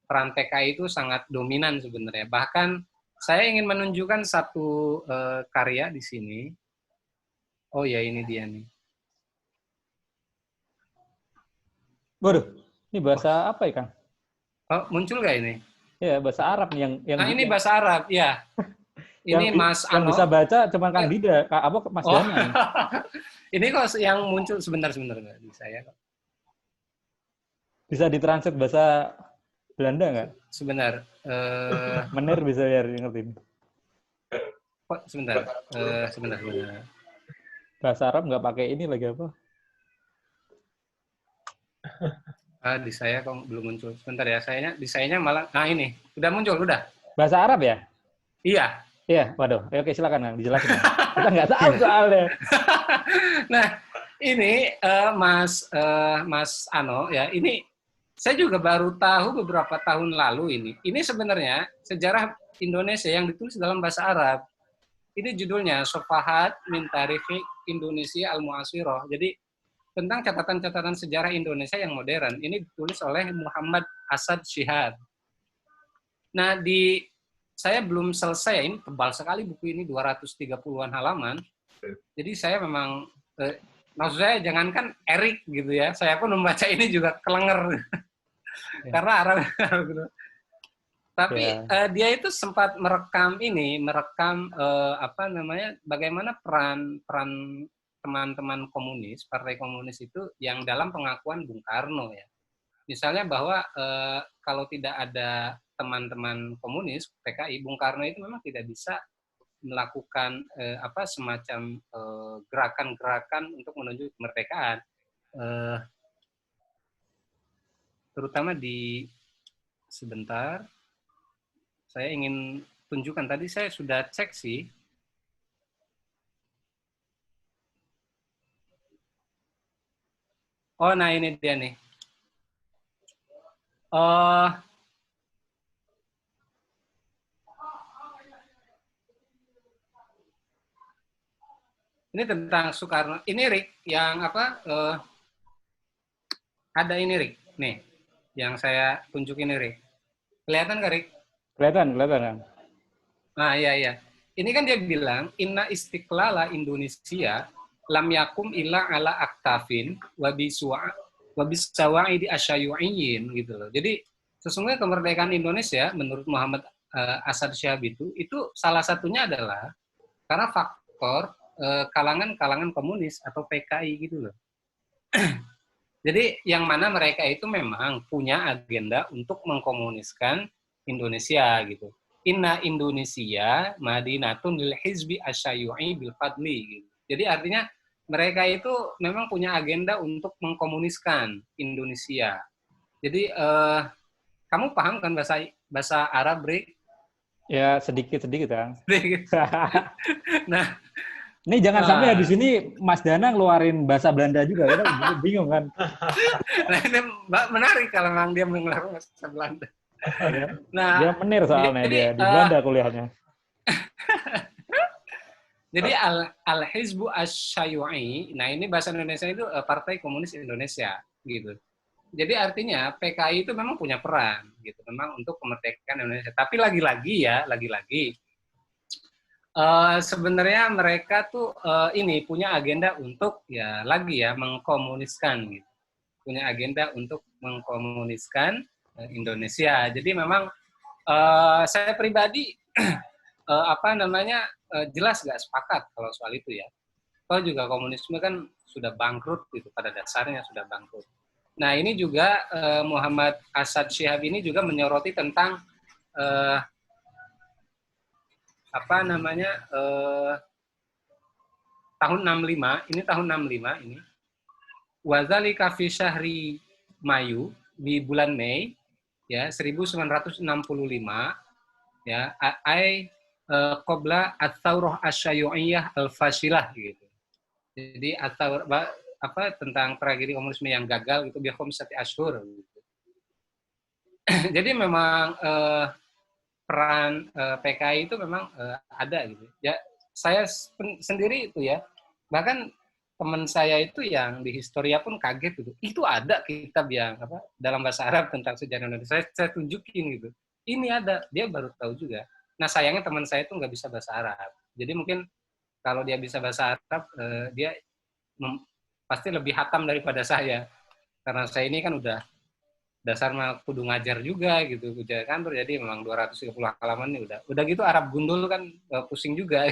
peran PKI itu sangat dominan sebenarnya. Bahkan saya ingin menunjukkan satu karya di sini. Oh ya ini dia nih. Waduh, ini bahasa apa ya Kang? Oh, muncul nggak ini? Ya bahasa Arab nih yang ini bahasa Arab ya. Ini Mas Ano. Yang bisa baca cuma Kang Dida, Mas Dana. Ini kok yang muncul sebentar di saya kok. Bisa ditranslate bahasa Belanda nggak? Sebentar. Menir bisa ya ngerti. Sebentar. Sebentar. Bahasa Arab nggak pakai ini lagi apa? Di saya kok belum muncul. Sebentar ya, di sayanya malah. Nah ini, udah muncul, udah. Bahasa Arab ya? Iya. Iya, waduh. Oke, silakan Kang, dijelasin. Kita nggak tahu soalnya. Nah, ini Mas Ano ya, ini saya juga baru tahu beberapa tahun lalu ini. Ini sebenarnya sejarah Indonesia yang ditulis dalam bahasa Arab. Ini judulnya Sofahat min Tarifi Indonesia Al-Mu'asirah. Jadi tentang catatan-catatan sejarah Indonesia yang modern. Ini ditulis oleh Muhammad Asad Syihab. Nah, saya belum selesai, ini tebal sekali buku ini, 230-an halaman. Jadi saya memang, maksud saya jangankan Erik gitu ya, saya pun membaca ini juga kelenger. Karena Arab gitu. Tapi dia itu sempat merekam bagaimana peran teman-teman komunis, partai komunis itu yang dalam pengakuan Bung Karno ya. Misalnya bahwa kalau tidak ada teman-teman komunis PKI, Bung Karno itu memang tidak bisa melakukan semacam gerakan-gerakan untuk menuju kemerdekaan, terutama sebentar, saya ingin tunjukkan, tadi saya sudah cek sih. Oh, nah ini dia nih. Ini tentang Soekarno. Ini Rick, yang ada ini Rick, nih, yang saya tunjukin ini Rick. Kelihatan nggak Rick? Kelihatan kan? Nah, iya. Ini kan dia bilang, inna istiqlala Indonesia lam yakum illa ala aktafin wabisawa'idi asyayu'iyyin gitu loh. Jadi sesungguhnya kemerdekaan Indonesia menurut Muhammad Asad Syihab itu salah satunya adalah karena faktor kalangan komunis atau PKI gitu loh. Jadi yang mana mereka itu memang punya agenda untuk mengkomuniskan Indonesia gitu. Inna Indonesia madinatun lil hizbi asyayu'i bil fadli gitu. Jadi artinya mereka itu memang punya agenda untuk mengkomuniskan Indonesia. Jadi kamu paham kan bahasa Arab, Rick? Ya, sedikit Kang. Nah, ini jangan sampai di sini Mas Dana ngeluarin bahasa Belanda juga, kita bingung kan? Nah, ini menarik kalau memang dia mengeluarkan bahasa Belanda. Nah, dia menir soalnya, dia di Belanda kuliahnya. Jadi Al-Hizbu Asyayu'i, nah ini bahasa Indonesia itu Partai Komunis Indonesia gitu. Jadi artinya PKI itu memang punya peran gitu, memang untuk kemerdekaan Indonesia. Tapi lagi-lagi sebenarnya mereka tuh ini punya agenda untuk mengkomuniskan gitu. Punya agenda untuk mengkomuniskan Indonesia. Jadi memang saya pribadi jelas nggak sepakat kalau soal itu ya. Kalau juga komunisme kan sudah bangkrut gitu, pada dasarnya sudah bangkrut. Nah ini juga Muhammad Asad Syihab ini juga menyoroti tentang tahun 65, ini tahun 65 ini. Wazalika fi syahri Mayu, di bulan Mei ya 1965 ya qabla at-tsaurah asy-syayyu'iyyah al-fashilah gitu. Jadi tentang tragedi komunisme yang gagal gitu bi khamsati asyhur gitu. Jadi memang peran PKI itu memang ada gitu. Ya saya sendiri itu ya, bahkan teman saya itu yang di Historia pun kaget gitu. Itu ada kitab yang dalam bahasa Arab tentang sejarah Indonesia. Saya tunjukin gitu. Ini ada, dia baru tahu juga. Nah sayangnya teman saya itu nggak bisa bahasa Arab. Jadi mungkin kalau dia bisa bahasa Arab, dia pasti lebih hatam daripada saya. Karena saya ini kan udah dasar mah kudu ngajar juga gitu, kerja kantor, jadi memang 230 halaman ini udah gitu Arab gundul kan pusing juga.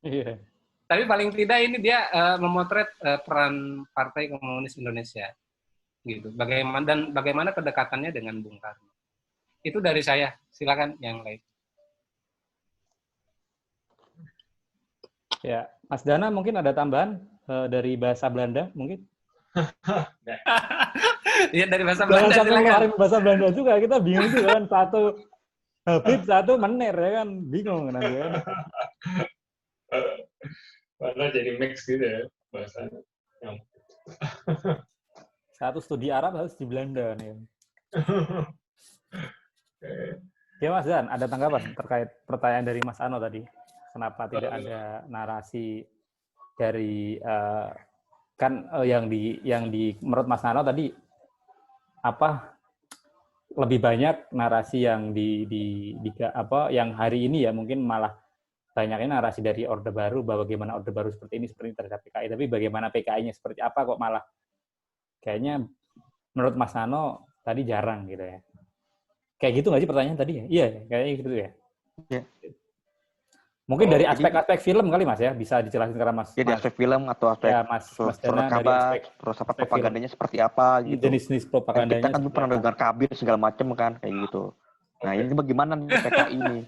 Iya. Tapi paling tidak ini dia memotret peran Partai Komunis Indonesia gitu. Bagaimana kedekatannya dengan Bung Karno. Itu dari saya. Silakan yang lain. Ya, Mas Dana mungkin ada tambahan dari bahasa Belanda mungkin? Ya dari bahasa Jangan Belanda sampai silakan. ngeluarin bahasa Belanda juga, kita bingung juga kan, satu Habib, satu Menir, ya kan, bingung nanti kan. Karena jadi mix gitu ya bahasanya. Satu studi Arab, satu studi Belanda nih. Ya Mas Dan, ada tanggapan terkait pertanyaan dari Mas Ano tadi? Kenapa tidak ada narasi dari yang di menurut Mas Ano tadi apa lebih banyak narasi yang yang hari ini ya mungkin malah banyaknya narasi dari Orde Baru bahwa bagaimana Orde Baru seperti ini terhadap PKI, tapi bagaimana PKI-nya seperti apa kok malah kayaknya menurut Mas Ano tadi jarang gitu ya. Kayak gitu nggak sih pertanyaan tadi ya? Iya, kayaknya gitu ya. Ya. Mungkin dari aspek-aspek film kali Mas ya, bisa dijelasin karena Mas. Ya, di aspek film atau aspek ya, Mas Dana dari aspek terus apa propagandanya seperti apa gitu. Jenis-jenis propagandanya. Kita kan pernah dengar kabir segala macam kan kayak gitu. Nah, ini bagaimana nih PKI ini?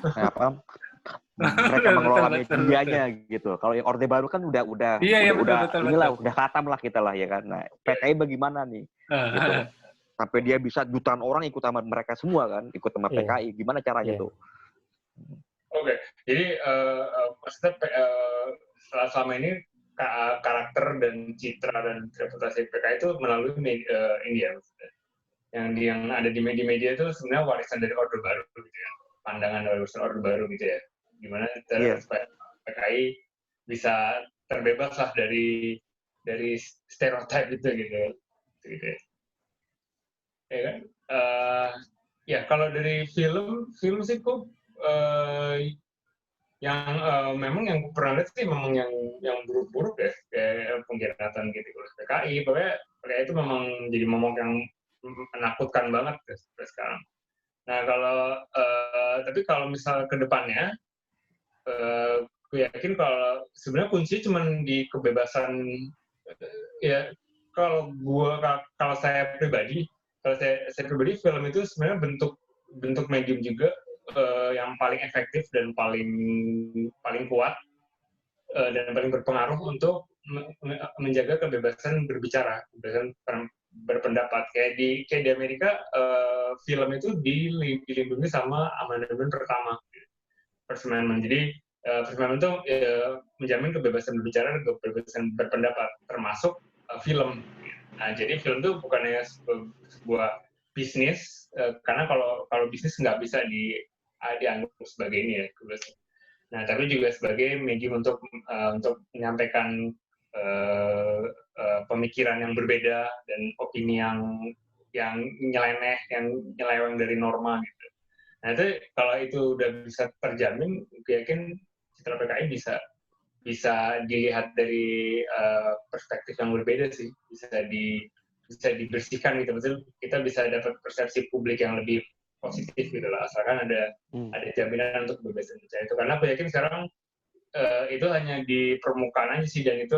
Nah, apa mereka mengelola medianya gitu. Kalau yang Orde Baru kan udah udah khatam lah kita lah ya kan. Nah, PKI bagaimana nih? Gitu. Sampai dia bisa jutaan orang ikut sama mereka semua kan, ikut sama PKI. Gimana caranya tuh? Oke, jadi maksudnya selama ini karakter dan citra dan reputasi PKI itu melalui ini ya, maksudnya. Yang ada di media itu sebenarnya warisan dari Orde Baru gitu ya, pandangan warisan Orde Baru gitu ya, gimana supaya PKI bisa terbebas lah dari stereotip gitu ya. Ya kan? Ya kalau dari film sih kok yang memang yang pernah lihat sih memang yang buruk-buruk ya, kayak pengkhianatan gitu PKI, pokoknya PKI itu memang jadi momok yang menakutkan banget sampai sekarang. Nah tapi kalau misal ke depannya, gue yakin kalau sebenarnya kunci cuma di kebebasan ya. Kalau saya pribadi film itu sebenarnya bentuk medium juga yang paling efektif dan paling kuat dan paling berpengaruh untuk menjaga kebebasan berbicara, kebebasan berpendapat. Kayak di Amerika, film itu dilindungi sama amandemen pertama, First Amendment. Jadi First Amendment itu menjamin kebebasan berbicara dan kebebasan berpendapat, termasuk film. Nah, jadi film itu bukannya sebuah bisnis, karena kalau bisnis nggak bisa dianggap sebagai ini ya. Nah, tapi juga sebagai medium untuk menyampaikan pemikiran yang berbeda dan opini yang nyeleneh, yang nyeleweng dari norma gitu. Nah, itu kalau itu udah bisa terjamin, gue yakin citra PKI bisa dilihat dari perspektif yang berbeda sih, bisa dibersihkan gitu, betul. Kita bisa dapat persepsi publik yang lebih positif gitu lah, asalkan ada jaminan untuk kebebasan bicara itu. Karena aku yakin sekarang itu hanya di permukaan aja sih, dan itu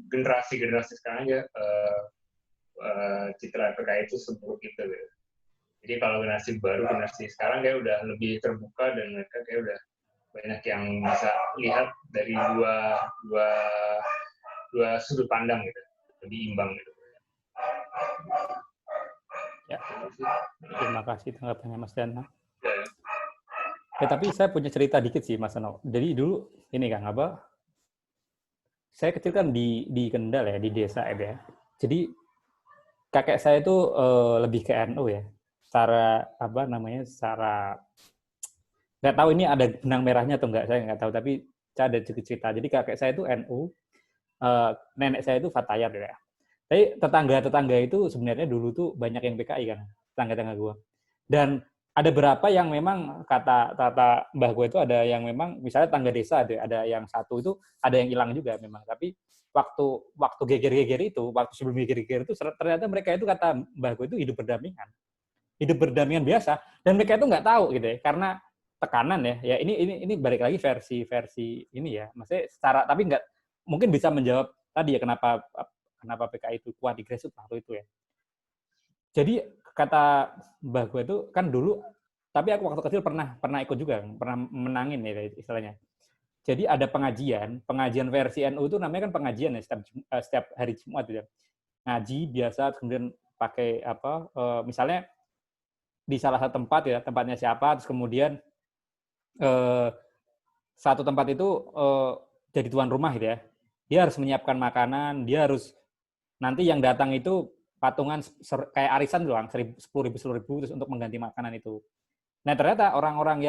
generasi sekarang aja citra PKI itu seburuk itu gitu. Jadi kalau generasi sekarang kayak udah lebih terbuka dan mereka kayak udah banyak yang bisa lihat dari dua sudut pandang gitu, lebih imbang gitu. Ya, terima kasih tanggapannya Mas Dana. Ya, tapi saya punya cerita dikit sih Mas Ano. Jadi dulu ini Kang, saya kecil kan di Kendal ya, di desa ya. Jadi kakek saya itu lebih ke NU ya. Secara nggak tahu ini ada benang merahnya atau enggak, saya nggak tahu, tapi saya ada cerita. Jadi kakek saya itu NU, nenek saya itu Fatayat ya. Tapi tetangga itu sebenarnya dulu tuh banyak yang PKI kan, tetangga gue. Dan ada beberapa yang memang kata mbah gue itu ada yang memang misalnya tangga desa ada yang satu itu ada yang hilang juga memang. Tapi waktu geger-geger itu, waktu sebelum geger-geger itu ternyata mereka itu kata mbah gue itu hidup berdampingan biasa, dan mereka itu nggak tahu gitu ya, karena tekanan ya ini balik lagi versi ini ya, maksudnya secara tapi nggak mungkin bisa menjawab tadi ya kenapa PKI itu kuat di grassroots waktu itu ya. Jadi kata mbah gue itu kan dulu tapi aku waktu kecil pernah ikut juga, pernah menangin ya istilahnya. Jadi ada pengajian versi NU itu namanya kan pengajian ya setiap hari Jumat ya. Ngaji biasa, kemudian pakai misalnya di salah satu tempat ya, tempatnya siapa, terus kemudian satu tempat itu jadi tuan rumah gitu ya. Dia harus menyiapkan makanan, dia harus nanti yang datang itu patungan kayak arisan doang, 10.000 terus untuk mengganti makanan itu. Nah ternyata orang-orang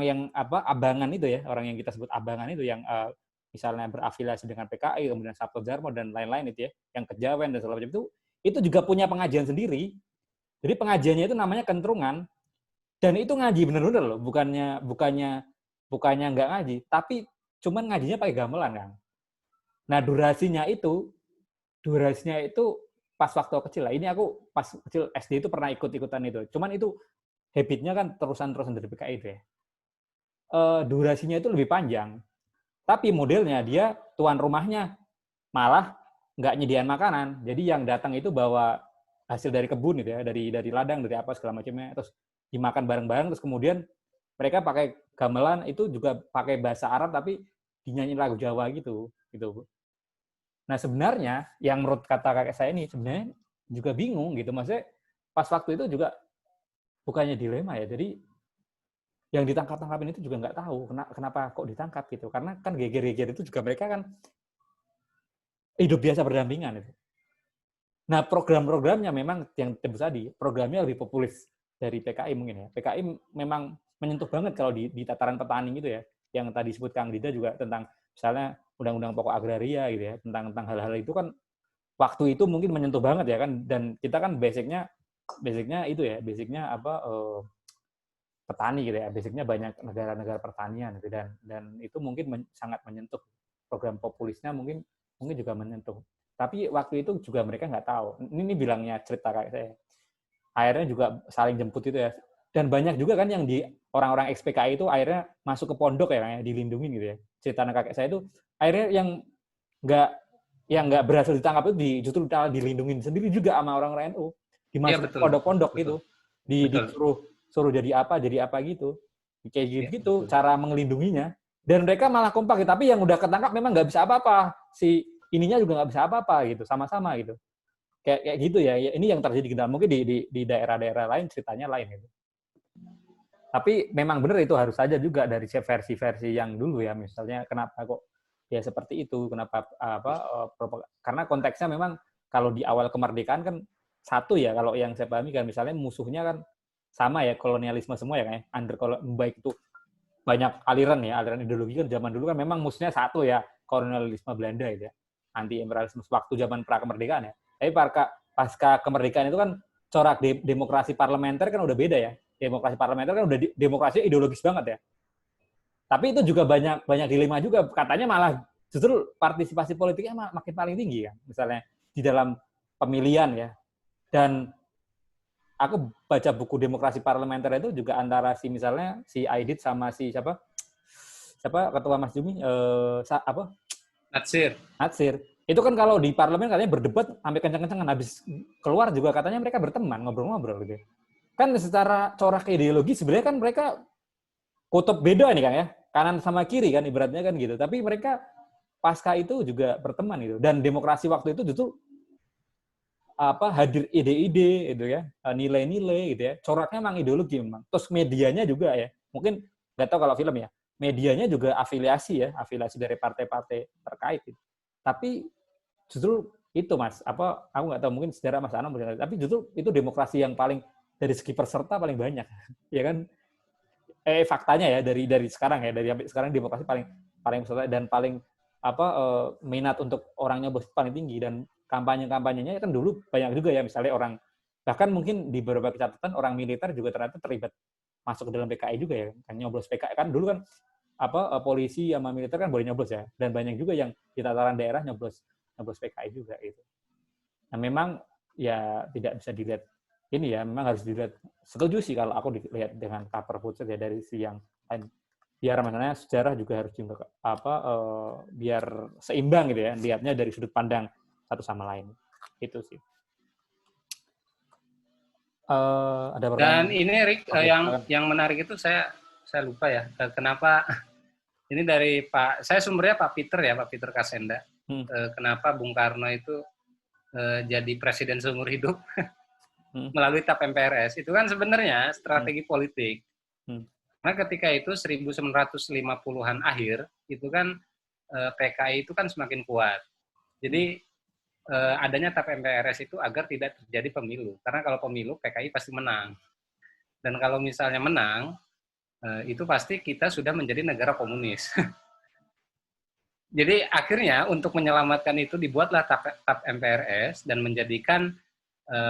yang abangan itu ya, orang yang kita sebut abangan itu yang misalnya berafiliasi dengan PKI, kemudian Sabto Dharma dan lain-lain itu ya, yang kejawen dan segala macam itu juga punya pengajian sendiri. Jadi pengajiannya itu namanya kentrungan, dan itu ngaji bener-bener loh, bukannya nggak ngaji, tapi cuman ngajinya pakai gamelan kan. Nah durasinya itu pas waktu kecil lah. Ini aku pas kecil SD itu pernah ikut-ikutan itu. Cuman itu habitnya kan terusan dari PKI itu ya. Durasinya itu lebih panjang. Tapi modelnya dia tuan rumahnya malah nggak nyediain makanan. Jadi yang datang itu bawa hasil dari kebun gitu ya, dari ladang, dari apa segala macamnya, terus dimakan bareng-bareng, terus kemudian mereka pakai gamelan itu juga pakai bahasa Arab tapi dinyanyi lagu Jawa gitu. Nah sebenarnya yang menurut kata kakek saya ini sebenarnya juga bingung gitu, maksudnya pas waktu itu juga bukannya dilema ya, jadi yang ditangkap-tangkapin itu juga nggak tahu kenapa kok ditangkap gitu, karena kan geger-geger itu juga mereka kan hidup biasa berdampingan itu. Nah program-programnya memang yang tebus tadi, programnya lebih populis dari PKI mungkin ya. PKI memang menyentuh banget kalau di tataran petani gitu ya, yang tadi disebut Kang Dida juga tentang misalnya undang-undang pokok agraria gitu ya, tentang hal-hal itu kan waktu itu mungkin menyentuh banget ya kan, dan kita kan basicnya itu ya, basicnya petani gitu ya, basicnya banyak negara-negara pertanian gitu, dan itu mungkin sangat menyentuh, program populisnya mungkin juga menyentuh. Tapi waktu itu juga mereka nggak tahu. Ini bilangnya cerita kayak saya. Akhirnya juga saling jemput itu ya. Dan banyak juga kan yang di orang-orang ex-PKI itu akhirnya masuk ke pondok ya, dilindungin gitu ya. Cerita kakek saya itu akhirnya yang nggak berhasil ditangkap itu justru dilindungin sendiri juga sama orang-orang NU. Dimasukin ke pondok-pondok gitu. Disuruh jadi apa gitu. Kayak gitu cara mengelindunginya. Dan mereka malah kompak, tapi yang udah ketangkap memang nggak bisa apa-apa. Si ininya juga nggak bisa apa-apa gitu, sama-sama gitu. Kayak gitu ya. Ini yang terjadi di mungkin di daerah-daerah lain ceritanya lain gitu. Tapi memang benar itu harus saja juga dari versi-versi yang dulu ya, misalnya kenapa kok ya seperti itu, kenapa karena konteksnya memang kalau di awal kemerdekaan kan satu ya, kalau yang saya pahami kan misalnya musuhnya kan sama ya, kolonialisme semua ya kayak baik itu banyak aliran ideologi kan zaman dulu kan memang musuhnya satu ya, kolonialisme Belanda gitu ya, anti imperialisme waktu zaman pra kemerdekaan ya. Tapi pasca kemerdekaan itu kan corak demokrasi parlementer kan udah beda ya. Demokrasi parlementer kan udah demokrasi ideologis banget ya. Tapi itu juga banyak dilema juga, katanya malah justru partisipasi politiknya makin paling tinggi kan, misalnya di dalam pemilihan ya. Dan aku baca buku demokrasi parlementer itu juga antara misalnya si Aidit sama si siapa ketua Mas Jumi Natsir. Itu kan kalau di parlemen katanya berdebat sampai kencang-kencangan, habis keluar juga katanya mereka berteman, ngobrol-ngobrol gitu. Kan secara corak ideologi sebenarnya kan mereka kutub beda nih kan ya, kanan sama kiri kan ibaratnya kan gitu. Tapi mereka pasca itu juga berteman gitu. Dan demokrasi waktu itu justru hadir ide-ide gitu ya, nilai-nilai gitu ya. Coraknya memang ideologi memang. Terus medianya juga ya. Mungkin nggak tahu kalau film ya. Medianya juga afiliasi dari partai-partai terkait gitu. Tapi justru itu Mas, aku nggak tahu mungkin sejarah Mas Anam, tapi justru itu demokrasi yang paling dari segi peserta paling banyak. Ya kan? Faktanya ya dari sekarang ya, dari sekarang demokrasi paling peserta dan paling minat untuk orang nyoblos paling tinggi, dan kampanyenya kan dulu banyak juga ya, misalnya orang bahkan mungkin di beberapa catatan orang militer juga ternyata terlibat masuk ke dalam PKI juga ya, kan nyoblos PKI kan dulu kan polisi sama militer kan boleh nyoblos ya, dan banyak juga yang di tataran daerah nyoblos PKI juga gitu. Nah memang ya tidak bisa dilihat ini ya, memang harus dilihat, setuju sih kalau aku dilihat dengan cover putih ya dari si yang lain, biar misalnya sejarah juga harus biar seimbang gitu ya, lihatnya dari sudut pandang satu sama lain, itu sih. Ada Dan pertanyaan? ini Rick, Oke, silakan. yang menarik itu saya lupa ya, kenapa ini dari saya sumbernya Pak Peter Kasenda. Kenapa Bung Karno itu jadi presiden seumur hidup melalui TAP MPRS? Itu kan sebenarnya strategi politik. Karena ketika itu 1950-an akhir, itu kan PKI itu kan semakin kuat. Jadi adanya TAP MPRS itu agar tidak terjadi pemilu. Karena kalau pemilu, PKI pasti menang. Dan kalau misalnya menang, itu pasti kita sudah menjadi negara komunis. Jadi akhirnya untuk menyelamatkan itu dibuatlah TAP MPRS dan menjadikan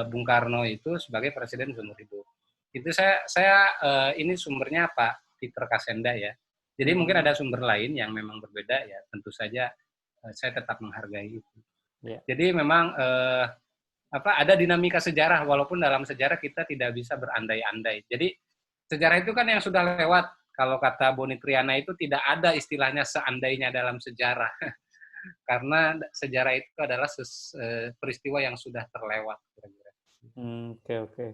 Bung Karno itu sebagai presiden seumur hidup. Itu saya ini sumbernya Pak Peter Kasenda ya. Jadi mungkin ada sumber lain yang memang berbeda ya. Tentu saja saya tetap menghargai itu. Yeah. Jadi memang ada dinamika sejarah, walaupun dalam sejarah kita tidak bisa berandai-andai. Jadi sejarah itu kan yang sudah lewat. Kalau kata Boni Triana itu tidak ada istilahnya seandainya dalam sejarah. Karena sejarah itu adalah peristiwa yang sudah terlewat. Oke.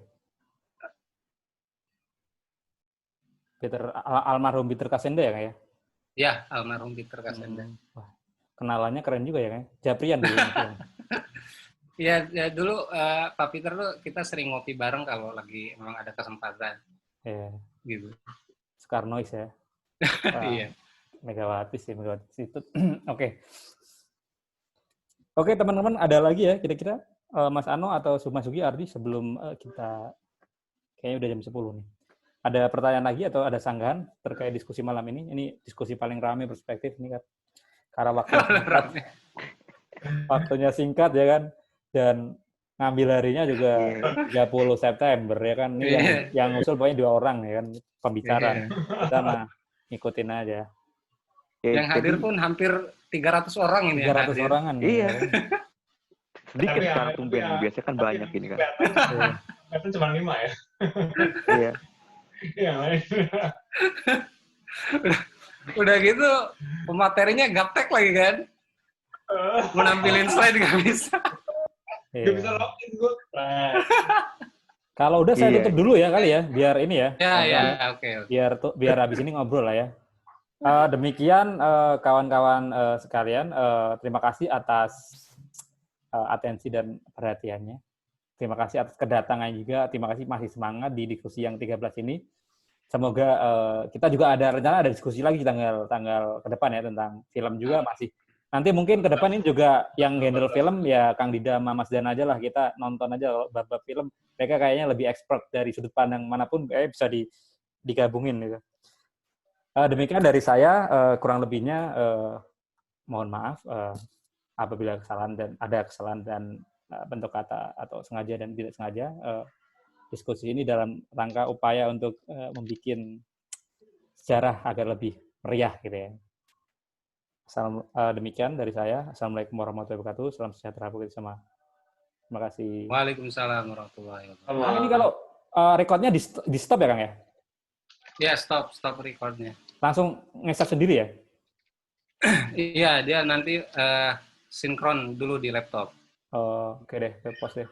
Almarhum Peter Kasenda ya, Kak ya? Ya, almarhum Peter Kasenda. Wah, kenalannya keren juga ya, Kak? Japrian dulu. Ya, dulu Pak Peter tuh kita sering ngopi bareng kalau lagi memang ada kesempatan. Iya. Gitu. Soekarnois ya. Iya. Megawati itu. Oke, teman-teman, ada lagi ya kira-kira Mas Ano atau Mas Sugi Ardi sebelum kita kayaknya udah jam 10 nih. Ada pertanyaan lagi atau ada sanggahan terkait diskusi malam ini? Ini diskusi paling ramai perspektif ini kan. Karena waktunya singkat ya kan. Dan ngambil harinya juga 30 September ya kan. Ini yang usul pokoknya 2 orang ya kan pembicara. Kita mah ngikutin aja. Yang hadir pun hampir 300 orang ini. 300 orangan. Iya. Sedikit secara tumben. Biasanya kan banyak ini kan. Kelihatan cuma 5 ya. Iya. Udah gitu pematerinya gaptek lagi kan. Menampilin slide nggak bisa. Nggak bisa login gue. Kalau udah saya tutup dulu ya kali ya, biar ini ya. Ya, oke. Biar habis ini ngobrol lah ya. Demikian kawan-kawan sekalian, terima kasih atas atensi dan perhatiannya. Terima kasih atas kedatangan juga. Terima kasih masih semangat di diskusi yang 13 ini. Semoga kita juga ada rencana ada diskusi lagi tanggal ke depan ya tentang film juga masih. Nanti mungkin ke depan ini juga yang handle film ya Kang Dida sama Mas Dan aja lah, kita nonton aja bab-bab film. Mereka kayaknya lebih expert dari sudut pandang manapun bisa digabungin gitu. Demikian dari saya, kurang lebihnya mohon maaf apabila ada kesalahan dan bentuk kata atau sengaja dan tidak sengaja. Diskusi ini dalam rangka upaya untuk membuat sejarah agar lebih meriah gitu ya. Demikian dari saya. Assalamualaikum warahmatullahi wabarakatuh. Salam sejahtera bagi sama. Terima kasih. Waalaikumsalam warahmatullahi wabarakatuh. Nah, ini kalau recordnya di stop ya Kang ya? Ya, stop recordnya. Langsung ngeset sendiri ya? Iya, dia nanti sinkron dulu di laptop. Oke deh, post deh.